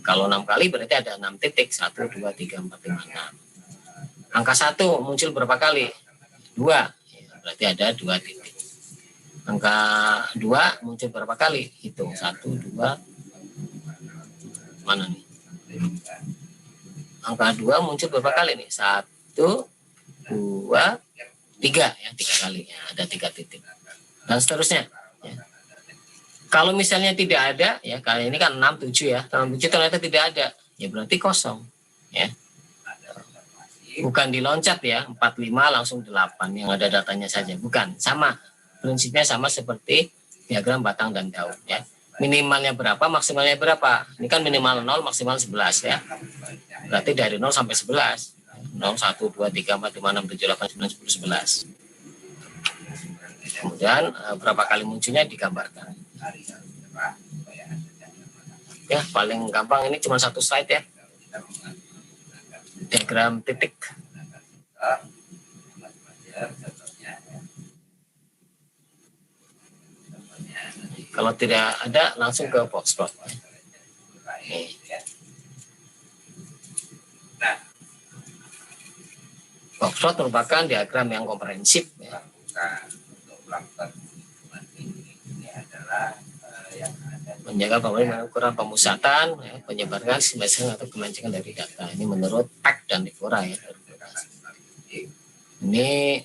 Kalau 6 kali berarti ada 6 titik. 1, 2, 3, 4, 5, 6. Angka 1 muncul berapa kali? 2. Ya, berarti ada 2 titik. Angka 2 muncul berapa kali? Hitung. 1, 2. Mana nih? Angka 2 muncul berapa kali nih? 1, 2, 3. Ya, 3 kali. Ya, ada 3 titik. Dan seterusnya. Ya. Kalau misalnya tidak ada, ya kali ini kan 6, 7 ya. 6, 7 ternyata tidak ada. Ya berarti kosong. Ya. Bukan diloncat ya, 4, 5 langsung 8 yang ada datanya saja. Bukan, sama. Prinsipnya sama seperti diagram batang dan daun ya. Minimalnya berapa, maksimalnya berapa? Ini kan minimal 0, maksimal 11 ya. Berarti dari 0 sampai 11. 0, 1, 2, 3, 4, 5, 6, 7, 8, 9, 10, 11. Kemudian berapa kali munculnya digambarkan. Ya, paling gampang ini cuma 1 slide ya. Diagram titik. Kalau tidak ada langsung ke box plot. Box plot merupakan diagram yang komprehensif ya. Menjaga pemilihan ukuran pemusatan, ya, penyebaran semester atau kemancangan dari data. Ini menurut Peck dan Devora ya. Ini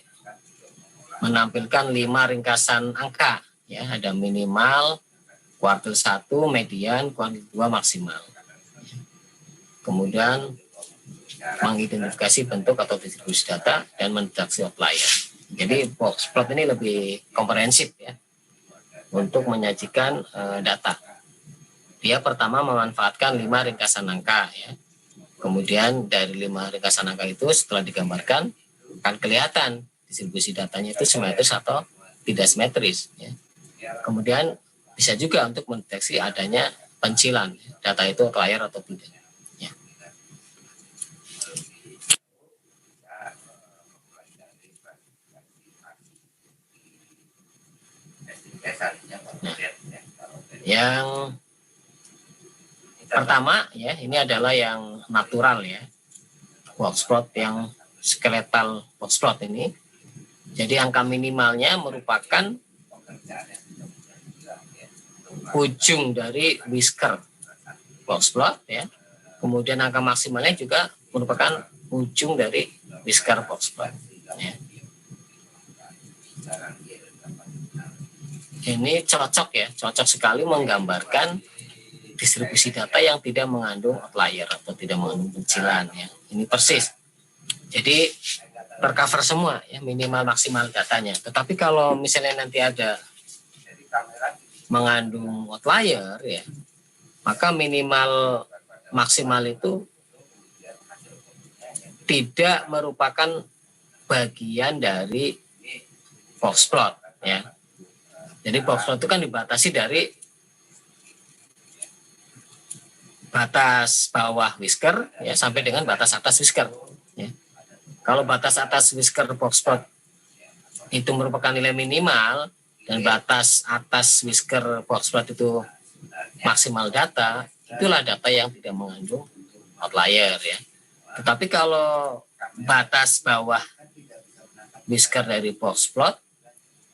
menampilkan 5 ringkasan angka. Ya, ada minimal, kuartil 1, median, kuartil 2, maksimal. Kemudian mengidentifikasi bentuk atau distribusi data dan mendeteksi outlier. Jadi box plot ini lebih komprehensif ya untuk menyajikan data. Dia pertama memanfaatkan 5 ringkasan angka ya. Kemudian dari 5 ringkasan angka itu setelah digambarkan akan kelihatan distribusi datanya itu simetris atau tidak simetris ya. Kemudian bisa juga untuk mendeteksi adanya pencilan data itu outlier atau tidak. Ya. Nah, yang pertama ya, ini adalah yang natural ya, box plot yang skeletal box plot ini. Jadi angka minimalnya merupakan ujung dari whisker box plot ya. Kemudian angka maksimalnya juga merupakan ujung dari whisker box plot. Ya. Ini cocok ya, cocok sekali menggambarkan distribusi data yang tidak mengandung outlier atau tidak mengandung pencilan ya. Ini persis. Jadi tercover semua ya, minimal maksimal datanya. Tetapi kalau misalnya nanti ada mengandung outlier ya, maka minimal maksimal itu tidak merupakan bagian dari box plot ya. Jadi box plot itu kan dibatasi dari batas bawah whisker ya sampai dengan batas atas whisker. Ya. Kalau batas atas whisker box plot itu merupakan nilai minimal dan batas atas whisker box plot itu maksimal data, itulah data yang tidak mengandung outlier ya. Tetapi kalau batas bawah whisker dari box plot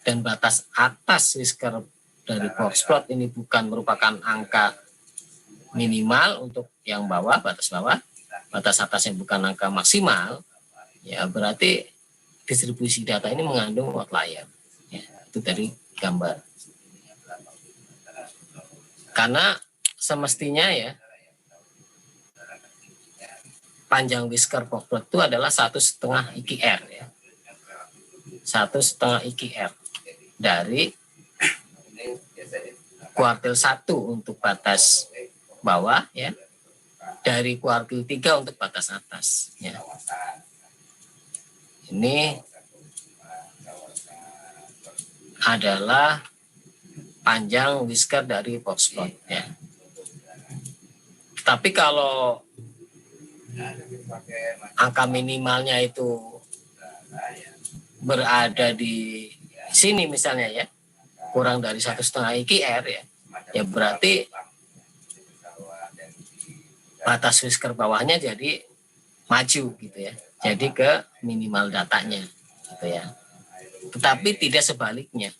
dan batas atas whisker dari box plot ini bukan merupakan angka minimal untuk yang bawah, batas atasnya bukan angka maksimal, ya berarti distribusi data ini mengandung outlier. Ya, itu dari gambar. Karena semestinya ya panjang whisker box plot itu adalah 1,5 IQR ya. 1,5 IQR dari kuartil 1 untuk batas bawah ya, dari kuartil 3 untuk batas atas ya. Ini adalah panjang whisker dari box plot ya. Tapi kalau angka minimalnya itu berada di sini misalnya ya, kurang dari 1,5 IQR ya berarti batas whisker bawahnya jadi maju gitu ya, jadi ke minimal datanya gitu ya. Tetapi tidak sebaliknya.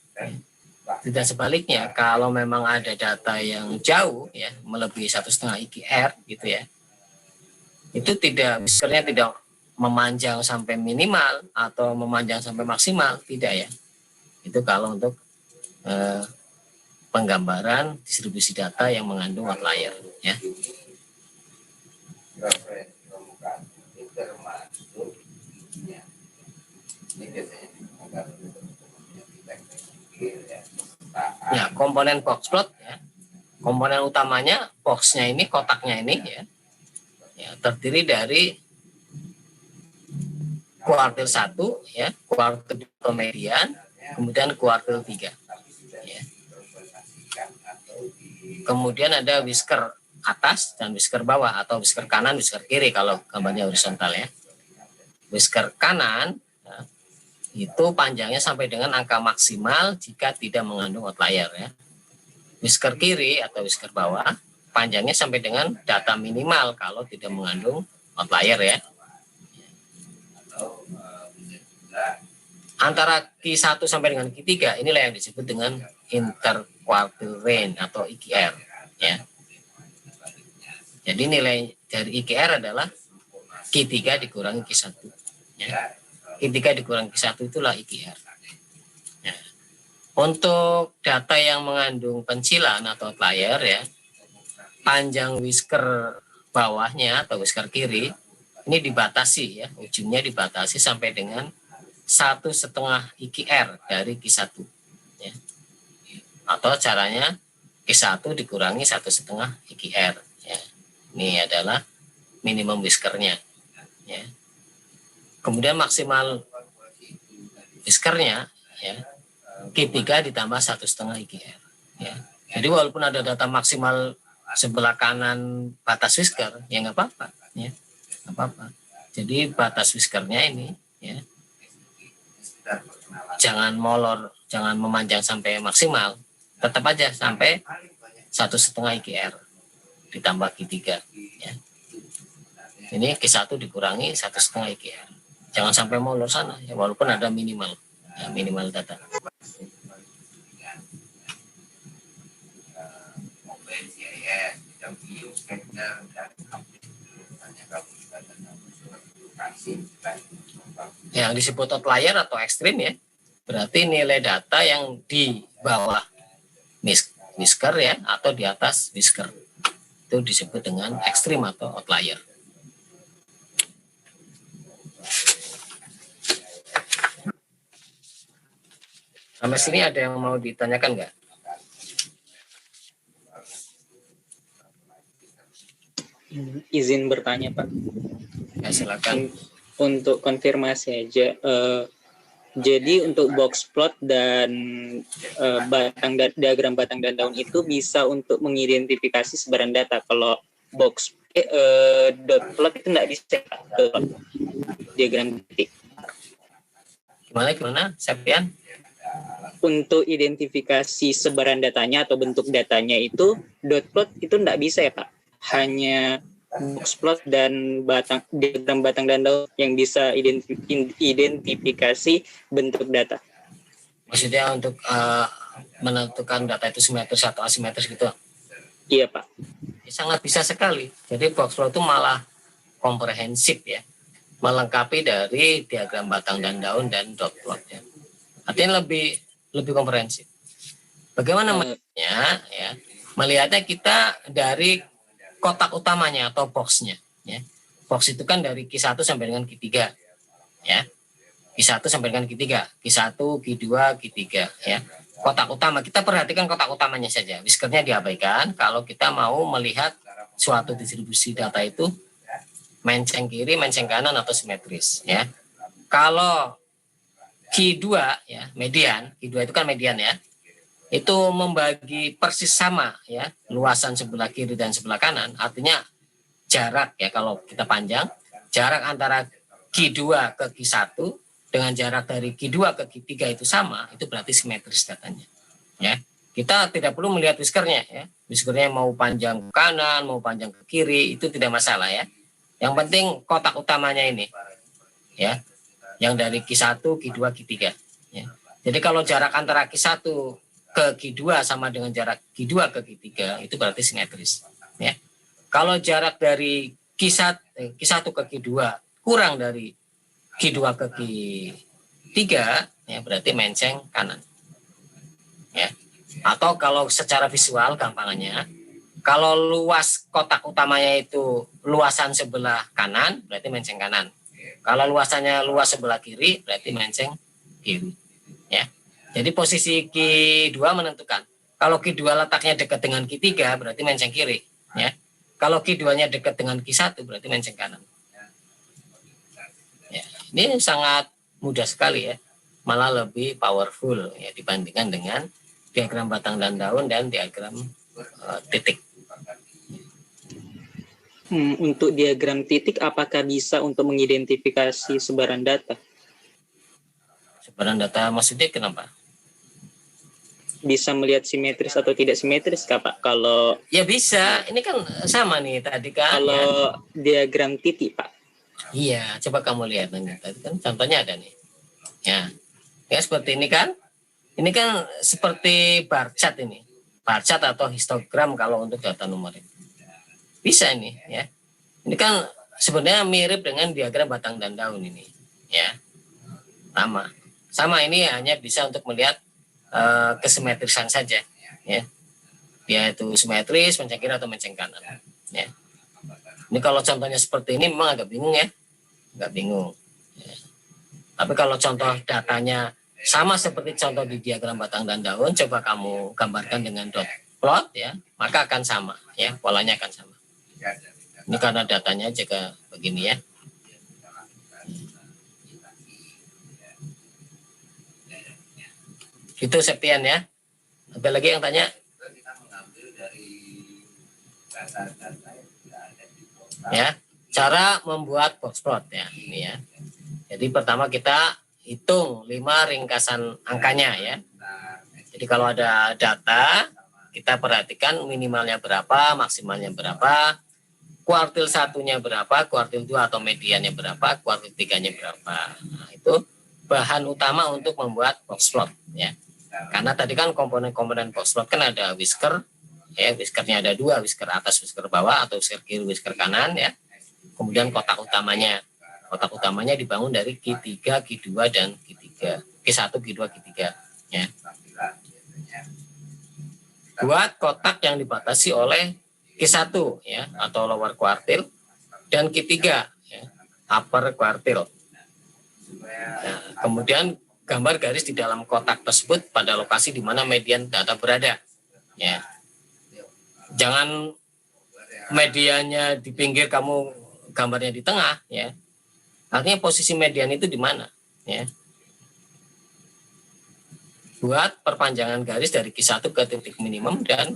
Tidak sebaliknya, kalau memang ada data yang jauh ya melebihi 1,5 IQR gitu ya, itu tidak whiskernya tidak memanjang sampai minimal atau memanjang sampai maksimal, tidak ya. Itu kalau untuk penggambaran distribusi data yang mengandung outlier ya. Ya, komponen box plot ya. Komponen utamanya boxnya ini, kotaknya ini ya. Ya, terdiri dari kuartil 1 ya, kuartil median, kemudian kuartil 3. Ya. Kemudian ada whisker atas dan whisker bawah atau whisker kanan, whisker kiri kalau gambarnya horizontal ya. Whisker kanan ya, itu panjangnya sampai dengan angka maksimal jika tidak mengandung outlier ya. Whisker kiri atau whisker bawah panjangnya sampai dengan data minimal kalau tidak mengandung outlier ya. Antara Q1 sampai dengan Q3 inilah yang disebut dengan interquartile range atau IQR ya. Jadi nilai dari IQR adalah Q3 dikurangi Q1 ya. Q3 dikurangi Q1 itulah IQR. Ya. Untuk data yang mengandung pencilan atau outlier ya, panjang whisker bawahnya atau whisker kiri ini dibatasi ya, ujungnya dibatasi sampai dengan 1,5 IQR dari Q1 ya. Atau caranya Q1 dikurangi 1,5 IQR ya. Ini adalah minimum whiskernya ya. Kemudian maksimal whiskernya ya, Q3 ditambah 1,5 IQR ya. Jadi walaupun ada data maksimal sebelah kanan batas whisker ya nggak apa-apa ya, nggak apa-apa. Jadi batas whiskernya ini ya jangan molor, jangan memanjang sampai maksimal, tetap aja sampai 1,5 IQR ditambah Q3 ya. Ini Q1 dikurangi 1,5 IQR, jangan sampai molor sana ya, walaupun ada minimal ya, minimal data. Yang disebut outlier atau ekstrim ya, berarti nilai data yang di bawah whisker ya atau di atas whisker itu disebut dengan ekstrim atau outlier. Sampai sini ada yang mau ditanyakan nggak? Izin bertanya Pak. Ya silakan. Untuk konfirmasi aja, jadi untuk box plot dan diagram batang dan daun itu bisa untuk mengidentifikasi sebaran data. Kalau box dot plot itu nggak bisa diagram titik. Gimana Septian? Untuk identifikasi sebaran datanya atau bentuk datanya itu dot plot itu nggak bisa ya Pak, hanya box plot dan diagram batang dan daun yang bisa identifikasi bentuk data. Maksudnya untuk menentukan data itu simetris atau asimetris gitu? Iya Pak. Sangat bisa sekali. Jadi box plot itu malah komprehensif ya, melengkapi dari diagram batang dan daun dan dot plot ya. Artinya lebih komprehensif. Bagaimana melihatnya ya? Melihatnya kita dari kotak utamanya atau boxnya ya. Box itu kan dari Q1 sampai dengan Q3 ya. Q1 sampai dengan Q3, Q1, Q2, Q3 ya. Kotak utama, kita perhatikan kotak utamanya saja. Whiskernya diabaikan kalau kita mau melihat suatu distribusi data itu menceng kiri, menceng kanan atau simetris ya. Kalau Q2 ya, median, Q2 itu kan median ya. Itu membagi persis sama ya, luasan sebelah kiri dan sebelah kanan, artinya jarak ya, kalau kita panjang, jarak antara Q2 ke Q1 dengan jarak dari Q2 ke Q3 itu sama, itu berarti simetris datanya ya. Kita tidak perlu melihat whiskernya ya, whiskernya mau panjang ke kanan, mau panjang ke kiri, itu tidak masalah ya. Yang penting kotak utamanya ini ya, yang dari Q1, Q2, Q3 ya. Jadi kalau jarak antara Q1 ke Q2 sama dengan jarak Q2 ke Q3 itu berarti simetris ya. Kalau jarak dari Q1 ke Q2 kurang dari Q2 ke Q3 ya berarti menceng kanan ya. Atau kalau secara visual gampangannya, kalau luas kotak utamanya itu luasan sebelah kanan berarti menceng kanan. Kalau luasannya luas sebelah kiri berarti menceng kiri ya. Jadi posisi Q2 menentukan. Kalau Q2 letaknya dekat dengan Q3 berarti menceng kiri ya. Kalau Q2-nya dekat dengan Q1 berarti menceng kanan. Ya, ini sangat mudah sekali ya. Malah lebih powerful ya dibandingkan dengan diagram batang dan daun dan diagram titik. Untuk diagram titik apakah bisa untuk mengidentifikasi sebaran data? Sebaran data maksudnya kenapa? Bisa melihat simetris atau tidak simetris Kak Pak? Kalau ya bisa, ini kan sama nih tadi kan. Kalau ya, diagram titik Pak. Iya, coba kamu lihat nih. Tadi kan contohnya ada nih. Ya seperti ini kan. Ini kan seperti bar chart ini. Bar chart atau histogram kalau untuk data numerik. Bisa ini ya. Ini kan sebenarnya mirip dengan diagram batang dan daun ini. Ya. Sama ini hanya bisa untuk melihat kesimetrisan saja ya. Dia itu simetris, menceng kiri atau menceng kanan ya. Ini kalau contohnya seperti ini memang agak bingung ya. Agak bingung ya. Tapi kalau contoh datanya sama seperti contoh di diagram batang dan daun, coba kamu gambarkan dengan dot plot ya, maka akan sama ya, polanya akan sama. Ini karena datanya juga begini ya. Itu Septian ya. Ada lagi yang tanya? Ya, cara membuat box plot ya, ini ya. Jadi pertama kita hitung 5 ringkasan angkanya ya. Jadi kalau ada data, kita perhatikan minimalnya berapa, maksimalnya berapa, kuartil 1-nya berapa, kuartil 2 atau mediannya berapa, kuartil 3-nya berapa. Nah, itu bahan utama untuk membuat box plot ya. Karena tadi kan komponen-komponen box plot kan ada whisker, ya whiskernya ada 2, whisker atas, whisker bawah, atau whisker kiri, whisker kanan ya. Kemudian kotak utamanya dibangun dari Q3, Q2 dan Q3, Q1, Q2, Q3 ya. Buat kotak yang dibatasi oleh Q1 ya atau lower quartile dan Q3 ya, upper quartile. Nah, kemudian gambar garis di dalam kotak tersebut pada lokasi di mana median data berada. Ya. Jangan mediannya di pinggir, kamu gambarnya di tengah ya. Artinya posisi median itu di mana ya. Buat perpanjangan garis dari Q1 ke titik minimum dan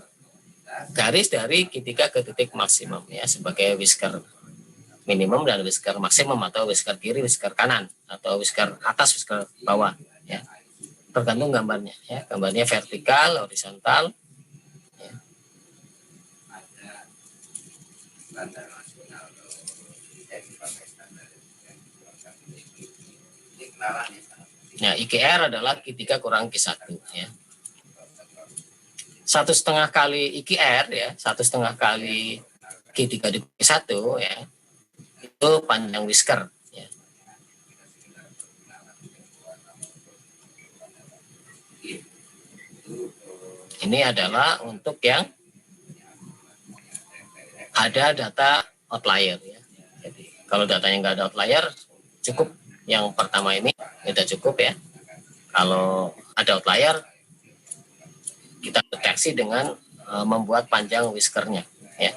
garis dari Q3 ke titik maksimum ya, sebagai whisker minimum dan whisker maksimum, atau whisker kiri, whisker kanan, atau whisker atas, whisker bawah ya. Tergantung gambarnya ya. Gambarnya vertikal, horizontal ya. Nah, IKR adalah Q3 kurang Q1 ya. 1,5 kali IKR ya, 1,5 kali Q3 di Q1 ya, itu panjang whisker ya. Ini adalah untuk yang ada data outlier ya. Jadi kalau datanya nggak ada outlier, cukup yang pertama ini sudah cukup ya. Kalau ada outlier, kita deteksi dengan membuat panjang whiskernya ya.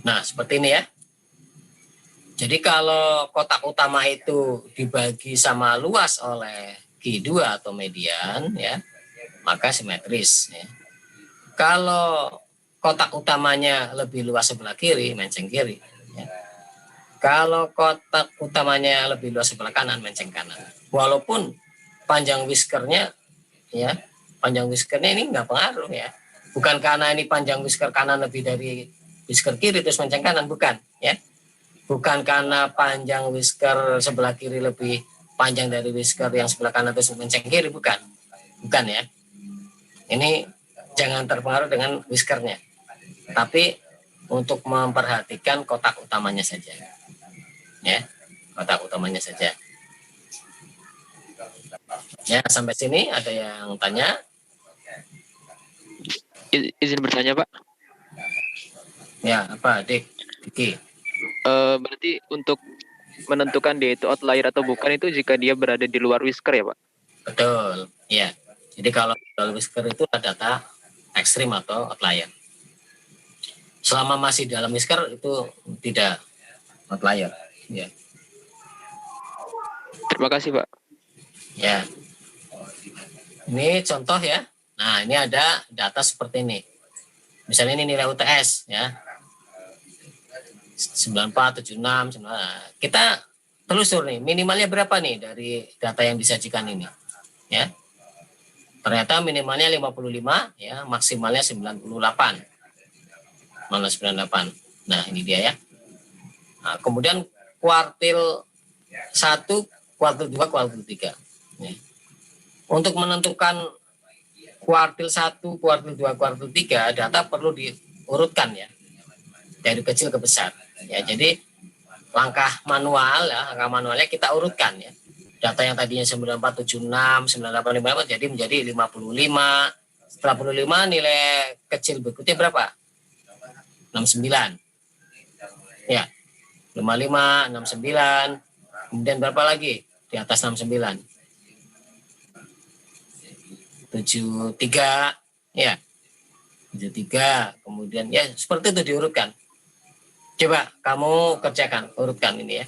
Nah, seperti ini ya. Jadi kalau kotak utama itu dibagi sama luas oleh Q2 atau median ya, maka simetris ya. Kalau kotak utamanya lebih luas sebelah kiri, menceng kiri ya. Kalau kotak utamanya lebih luas sebelah kanan, menceng kanan. Walaupun panjang whiskernya ya, panjang whiskernya ini nggak pengaruh ya. Bukan karena ini panjang whisker kanan lebih dari whisker kiri terus menceng kanan, bukan ya. Bukan karena panjang whisker sebelah kiri lebih panjang dari whisker yang sebelah kanan terus menceng kiri, bukan. Bukan ya. Ini jangan terpengaruh dengan whiskernya. Tapi untuk memperhatikan kotak utamanya saja. Ya, kotak utamanya saja. Ya, sampai sini ada yang tanya? Izin bertanya, Pak. Ya, apa, Diki? Berarti untuk menentukan dia itu outlier atau bukan itu jika dia berada di luar whisker ya, Pak? Betul, ya. Jadi kalau whisker itu ada data ekstrim atau outlier. Selama masih dalam whisker itu tidak outlier. Ya. Terima kasih, Pak. Ya. Ini contoh ya. Nah, ini ada data seperti ini. Misalnya ini nilai UTS ya. 94, 76, 9. Kita telusur nih, minimalnya berapa nih dari data yang disajikan ini. Ya. Ternyata minimalnya 55 ya, maksimalnya 98. Mana 98. Nah, ini dia ya. Nah, kemudian kuartil 1, kuartil 2, kuartil 3. Ya. Untuk menentukan kuartil 1, kuartil 2, kuartil 3, data perlu diurutkan ya. Dari kecil ke besar. Ya, jadi langkah manual ya, langkah manualnya kita urutkan ya. Data yang tadinya 9476, 9858 jadi menjadi 55. Setelah 55 nilai kecil berikutnya berapa? 69. Ya. 55, 69. Kemudian berapa lagi? Di atas 69. 73 ya. 73. Kemudian ya seperti itu diurutkan. Coba kamu kerjakan, urutkan ini ya.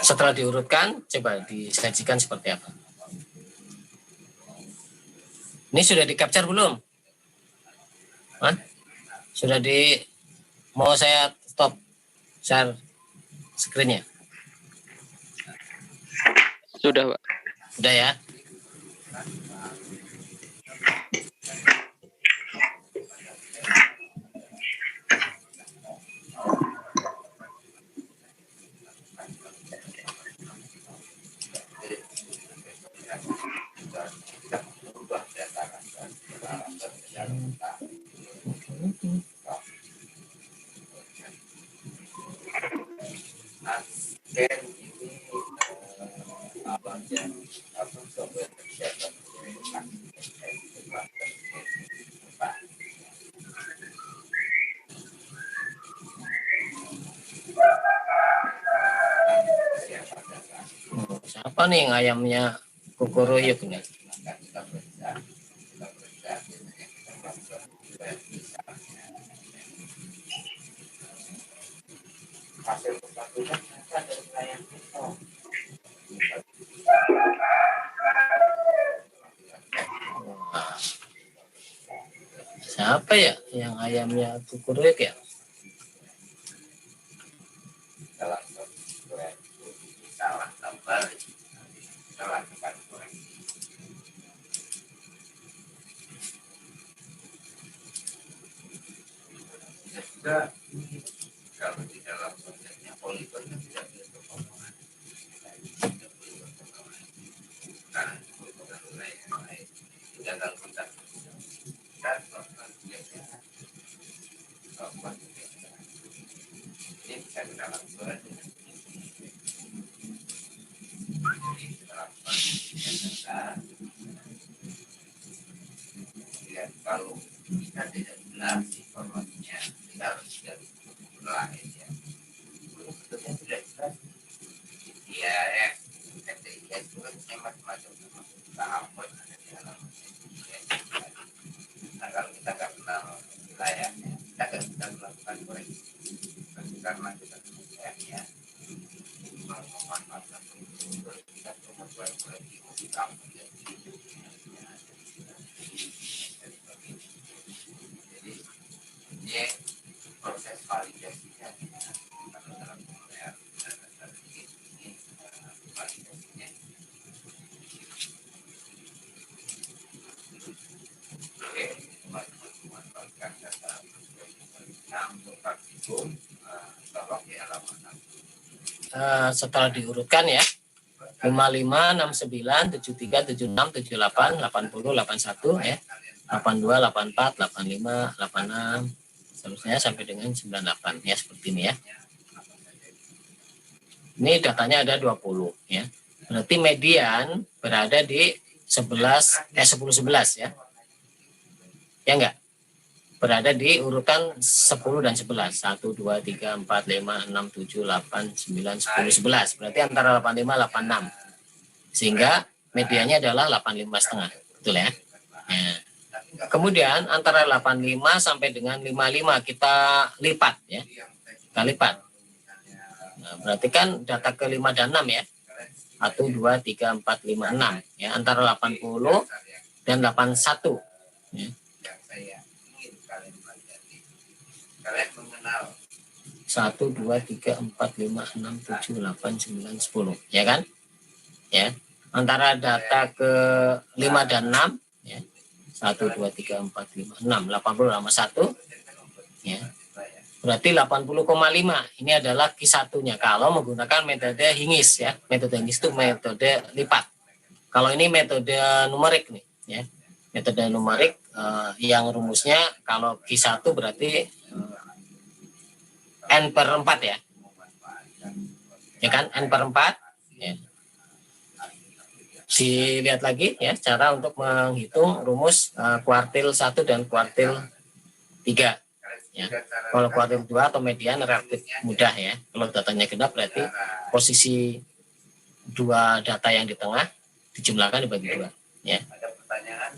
Setelah diurutkan, coba disajikan seperti apa. Ini sudah di-capture belum? Hah? Sudah mau saya stop share screen-nya? Sudah, Pak. Sudah ya? Siapa nih yang ayamnya kukuruyuk nih? apa ya yang ayamnya kukuruyuk ya? Salah tambah, salah tekan kurang. Juga kalau di dalam konsepnya poligon tidak bisa berhubungan. Karena bukan nilai yang lain. Tidak dalam konteks dan ini bisa dalam surat kalau kita tidak jelas informasinya kita harus dari lain ya bentuknya sudah jelas ya FTIA itu kan macam-macam apa ada di halaman nah kalau kita nggak kenal wilayahnya kita nggak bisa melakukan koreksi karena kita ya memanfaatkan itu kita membuat koreksi kita jadi proses validasinya kalau dalam pemilihan data ini validasinya oke memanfaatkan data untuk praktikum tolong di halaman setelah diurutkan ya 55, 69, 73, 76, 78, 80, 81 ya 82, 84, 85, 86 seterusnya sampai dengan 98 ya seperti ini ya. Ini datanya ada 20 ya. Berarti median berada di 10 11 ya. Ya enggak? Berada di urutan 10 dan 11. 1 2 3 4 5 6 7 8 9 10 11. Berarti antara 85 86. Sehingga mediannya adalah 85,5. Betul ya? Nah, kemudian antara 85 sampai dengan 55 kita lipat ya. Kita lipat. Nah, berarti kan data ke 5 dan 6 ya. 1 2 3 4 5 6 ya, antara 80 dan 81 ya. 1 2 3 4 5 6 7 8 9 10 ya kan? Ya. Antara data ke 5 dan 6 ya. 1, 2, 3, 4, 5, 6, 80 sama 1 ya. Berarti 80,5 ini adalah Q1-nya kalau menggunakan metode Hingis ya. Metode Hingis itu metode lipat. Kalau ini metode numerik nih ya. Metode numerik yang rumusnya kalau Q1 berarti N per 4 ya. Ya kan? N per 4 ya. Dilihat lagi ya cara untuk menghitung rumus kuartil 1 dan kuartil 3 ya. Kalau kuartil 2 atau median relatif mudah ya. Kalau datanya genap berarti posisi dua data yang di tengah dijumlahkan dibagi 2 ya.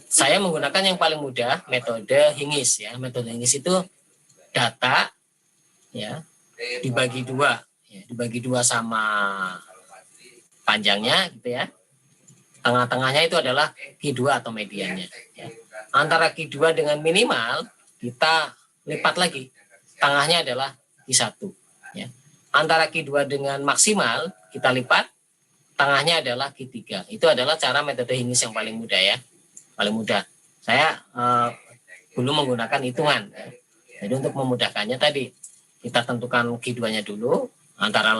Saya menggunakan yang paling mudah metode Hingis ya. Metode Hingis itu data ya dibagi 2 ya, dibagi 2 sama panjangnya gitu ya. Tengah-tengahnya itu adalah Q2 atau mediannya. Ya. Antara Q2 dengan minimal, kita lipat lagi. Tengahnya adalah Q1. Ya. Antara Q2 dengan maksimal, kita lipat. Tengahnya adalah Q3. Itu adalah cara metode Hingis yang paling mudah ya. Paling mudah. Saya belum menggunakan hitungan. Ya. Jadi untuk memudahkannya tadi, kita tentukan Q2-nya dulu. Antara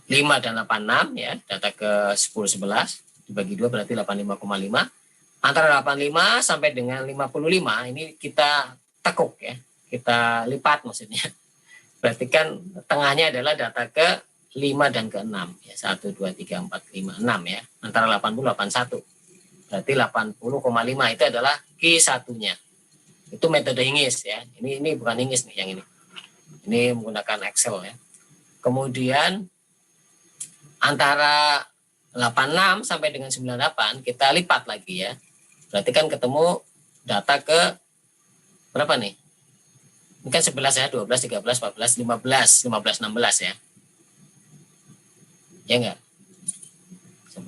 5 dan 86 ya, data ke 10 11 dibagi 2 berarti 85,5. Antara 85 sampai dengan 55 ini kita tekuk ya. Kita lipat maksudnya. Berarti kan tengahnya adalah data ke 5 dan ke 6 ya. 1 2 3 4 5 6 ya. Antara 80 81. Berarti 80,5 itu adalah Q1-nya. Itu metode Hingis ya. Ini bukan Hingis nih yang ini. Ini menggunakan Excel ya. Kemudian antara 86 sampai dengan 98 kita lipat lagi ya. Berarti kan ketemu data ke berapa nih? Ini kan 11 ya, 12, 13, 14, 15, 16 ya. Ya enggak? 11,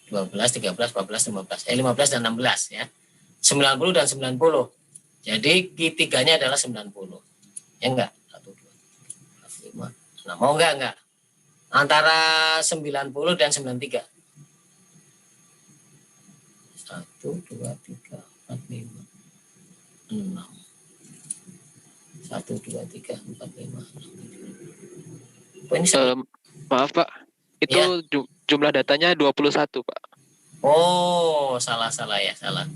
12, 13, 14, 15. 15 dan 16 ya. 90 dan 90. Jadi Q3-nya adalah 90. Ya enggak? 1, 2, 5. Nah, mau enggak? Antara 90 dan 93. 1, 2, 3, 4, 5, 6. 1, 2, 3, 4, 5, 6. Oh, ini Maaf Pak, itu Ya. jumlah datanya 21 Pak. Oh, salah ya, salah.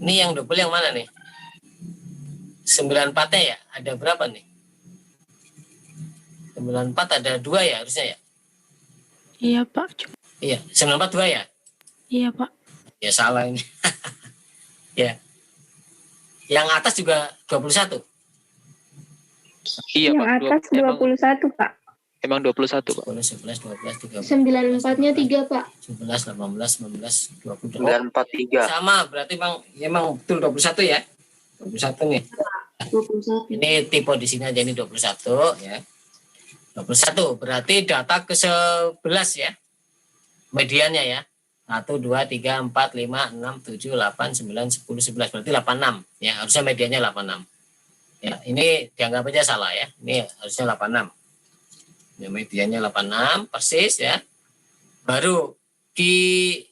Ini yang double yang mana nih? 94-nya ya? Ada berapa nih? 94 ada 2 ya harusnya ya? Iya Pak. Iya, 94 2 ya? Iya Pak. Ya salah ini. Ya. Yang atas juga 21. Iya Pak. Yang atas 21, Pak. Emang 21 Pak. 10, 11, 12, 13. 94-nya 3, Pak. 11, 18, 19, 20. 943. Sama, berarti emang betul 21 ya? 21 nih. 21. Ini tipe di sini aja, ini 21 ya. 21 berarti data ke-11 ya. Mediannya ya. 1, 2, 3, 4, 5, 6, 7, 8, 9, 10, 11. Berarti 86 ya. Harusnya mediannya 86. Ya, ini dianggap aja salah ya. Ini harusnya 86. Ya, mediannya 86 persis ya. Baru Q1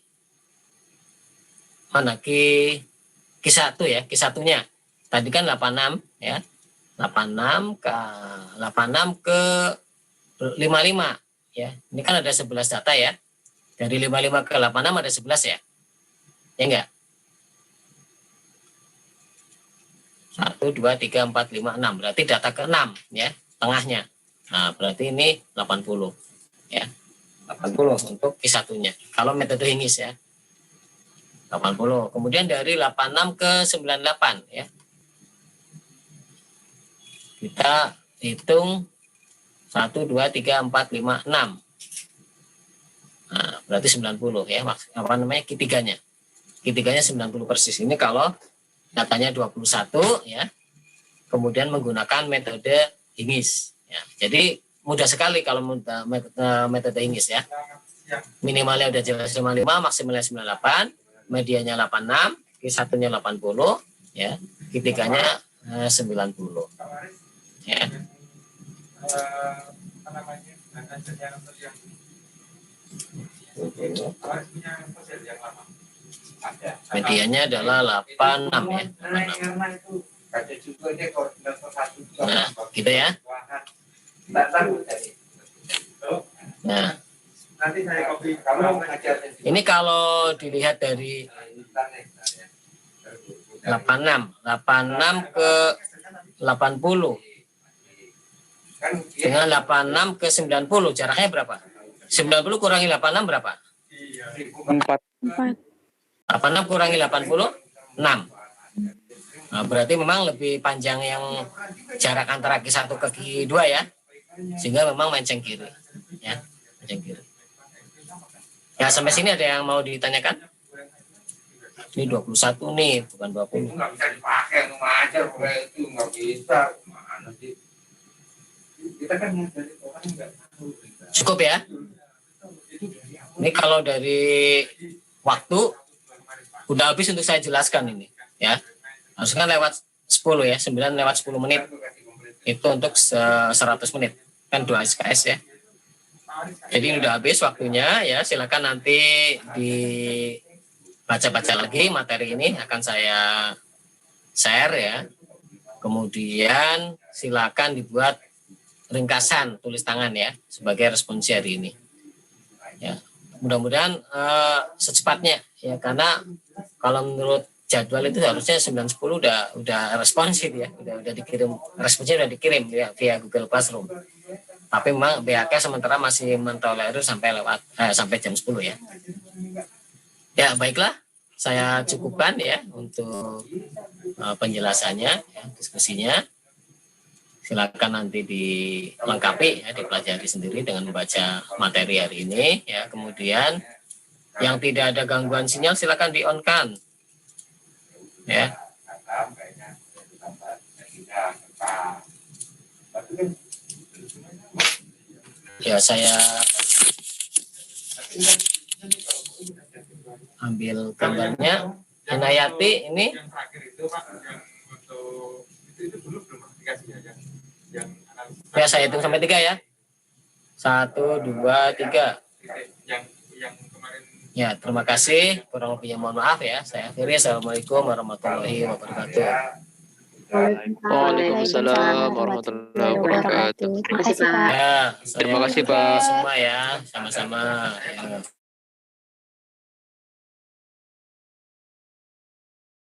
ya, Q1-nya. Tadi kan 86 ya. 86 ke 55 ya. Ini kan ada 11 data ya. Dari 55 ke 86 ada 11 ya. Ya enggak? 1, 2, 3, 4, 5, 6. Berarti data ke-6 ya, tengahnya. Nah, berarti ini 80 ya. 80 untuk Q1-nya. Kalau metode Hingis ya. 80. Kemudian dari 86 ke 98 ya. Kita hitung 1, 2, 3, 4, 5, 6. Nah, berarti 90 ya. Apa namanya? Q3-nya. Q3-nya 90 persis. Ini kalau datanya 21 ya. Kemudian menggunakan metode Hingis. Ya, jadi mudah sekali kalau metode Hingis ya. Minimalnya udah jelas 55, maksimalnya 98, medianya 86, Q1-nya 80, ya. Q3-nya 90. Ya. Medianya adalah 86 ya. 86. Nah, gitu ya. Nah, ini kalau dilihat dari 86 ke 80 dengan 86 ke 90 jaraknya berapa? 90 kurangi 86 berapa? 4. 86 kurangi 80 6. Nah, berarti memang lebih panjang yang jarak antara Q1 ke Q2 ya. Sehingga memang menceng kiri. Ya, menceng kiri. Ya, sampai sini ada yang mau ditanyakan? Ini 21 nih, bukan 20. Nggak bisa dipakai, aja itu nggak bisa. Mana sih? Kita kan dari orang nggak tahu. Cukup ya? Ini kalau dari waktu udah habis untuk saya jelaskan ini ya. Harusnya kan lewat 10 ya, 9 lewat 10 menit. Itu untuk 100 menit. Kan 2 SKS ya. Jadi ini udah habis waktunya ya. Silakan nanti dibaca-baca lagi materi ini akan saya share ya. Kemudian silakan dibuat ringkasan tulis tangan ya sebagai responsi hari ini. Ya, mudah-mudahan secepatnya ya, karena kalau menurut jadwal itu harusnya 9.10 udah responsif ya, udah dikirim, responsnya udah dikirim ya, via Google Classroom. Tapi memang BHK sementara masih mentolerir sampai jam 10 ya. Ya baiklah, saya cukupkan ya untuk penjelasannya, ya, diskusinya. Silakan nanti dilengkapi ya, dipelajari sendiri dengan membaca materi hari ini ya. Kemudian yang tidak ada gangguan sinyal silakan di-on-kan ya. Ya, saya ambil gambarnya. Inayati ini Yang terakhir itu Pak, yang untuk itu dulu belum aplikasi ya, yang analisa. ya saya hitung sampai 3 ya. 1, 2, 3. Yang kemarin. Ya, terima kasih. Kurang lebihnya mohon maaf ya. Saya akhiri. Assalamualaikum warahmatullahi wabarakatuh. Waalaikumsalam warahmatullahi wabarakatuh. Terima kasih Pak. Ya, Terima kasih, Pak. semua ya, sama-sama. Ya.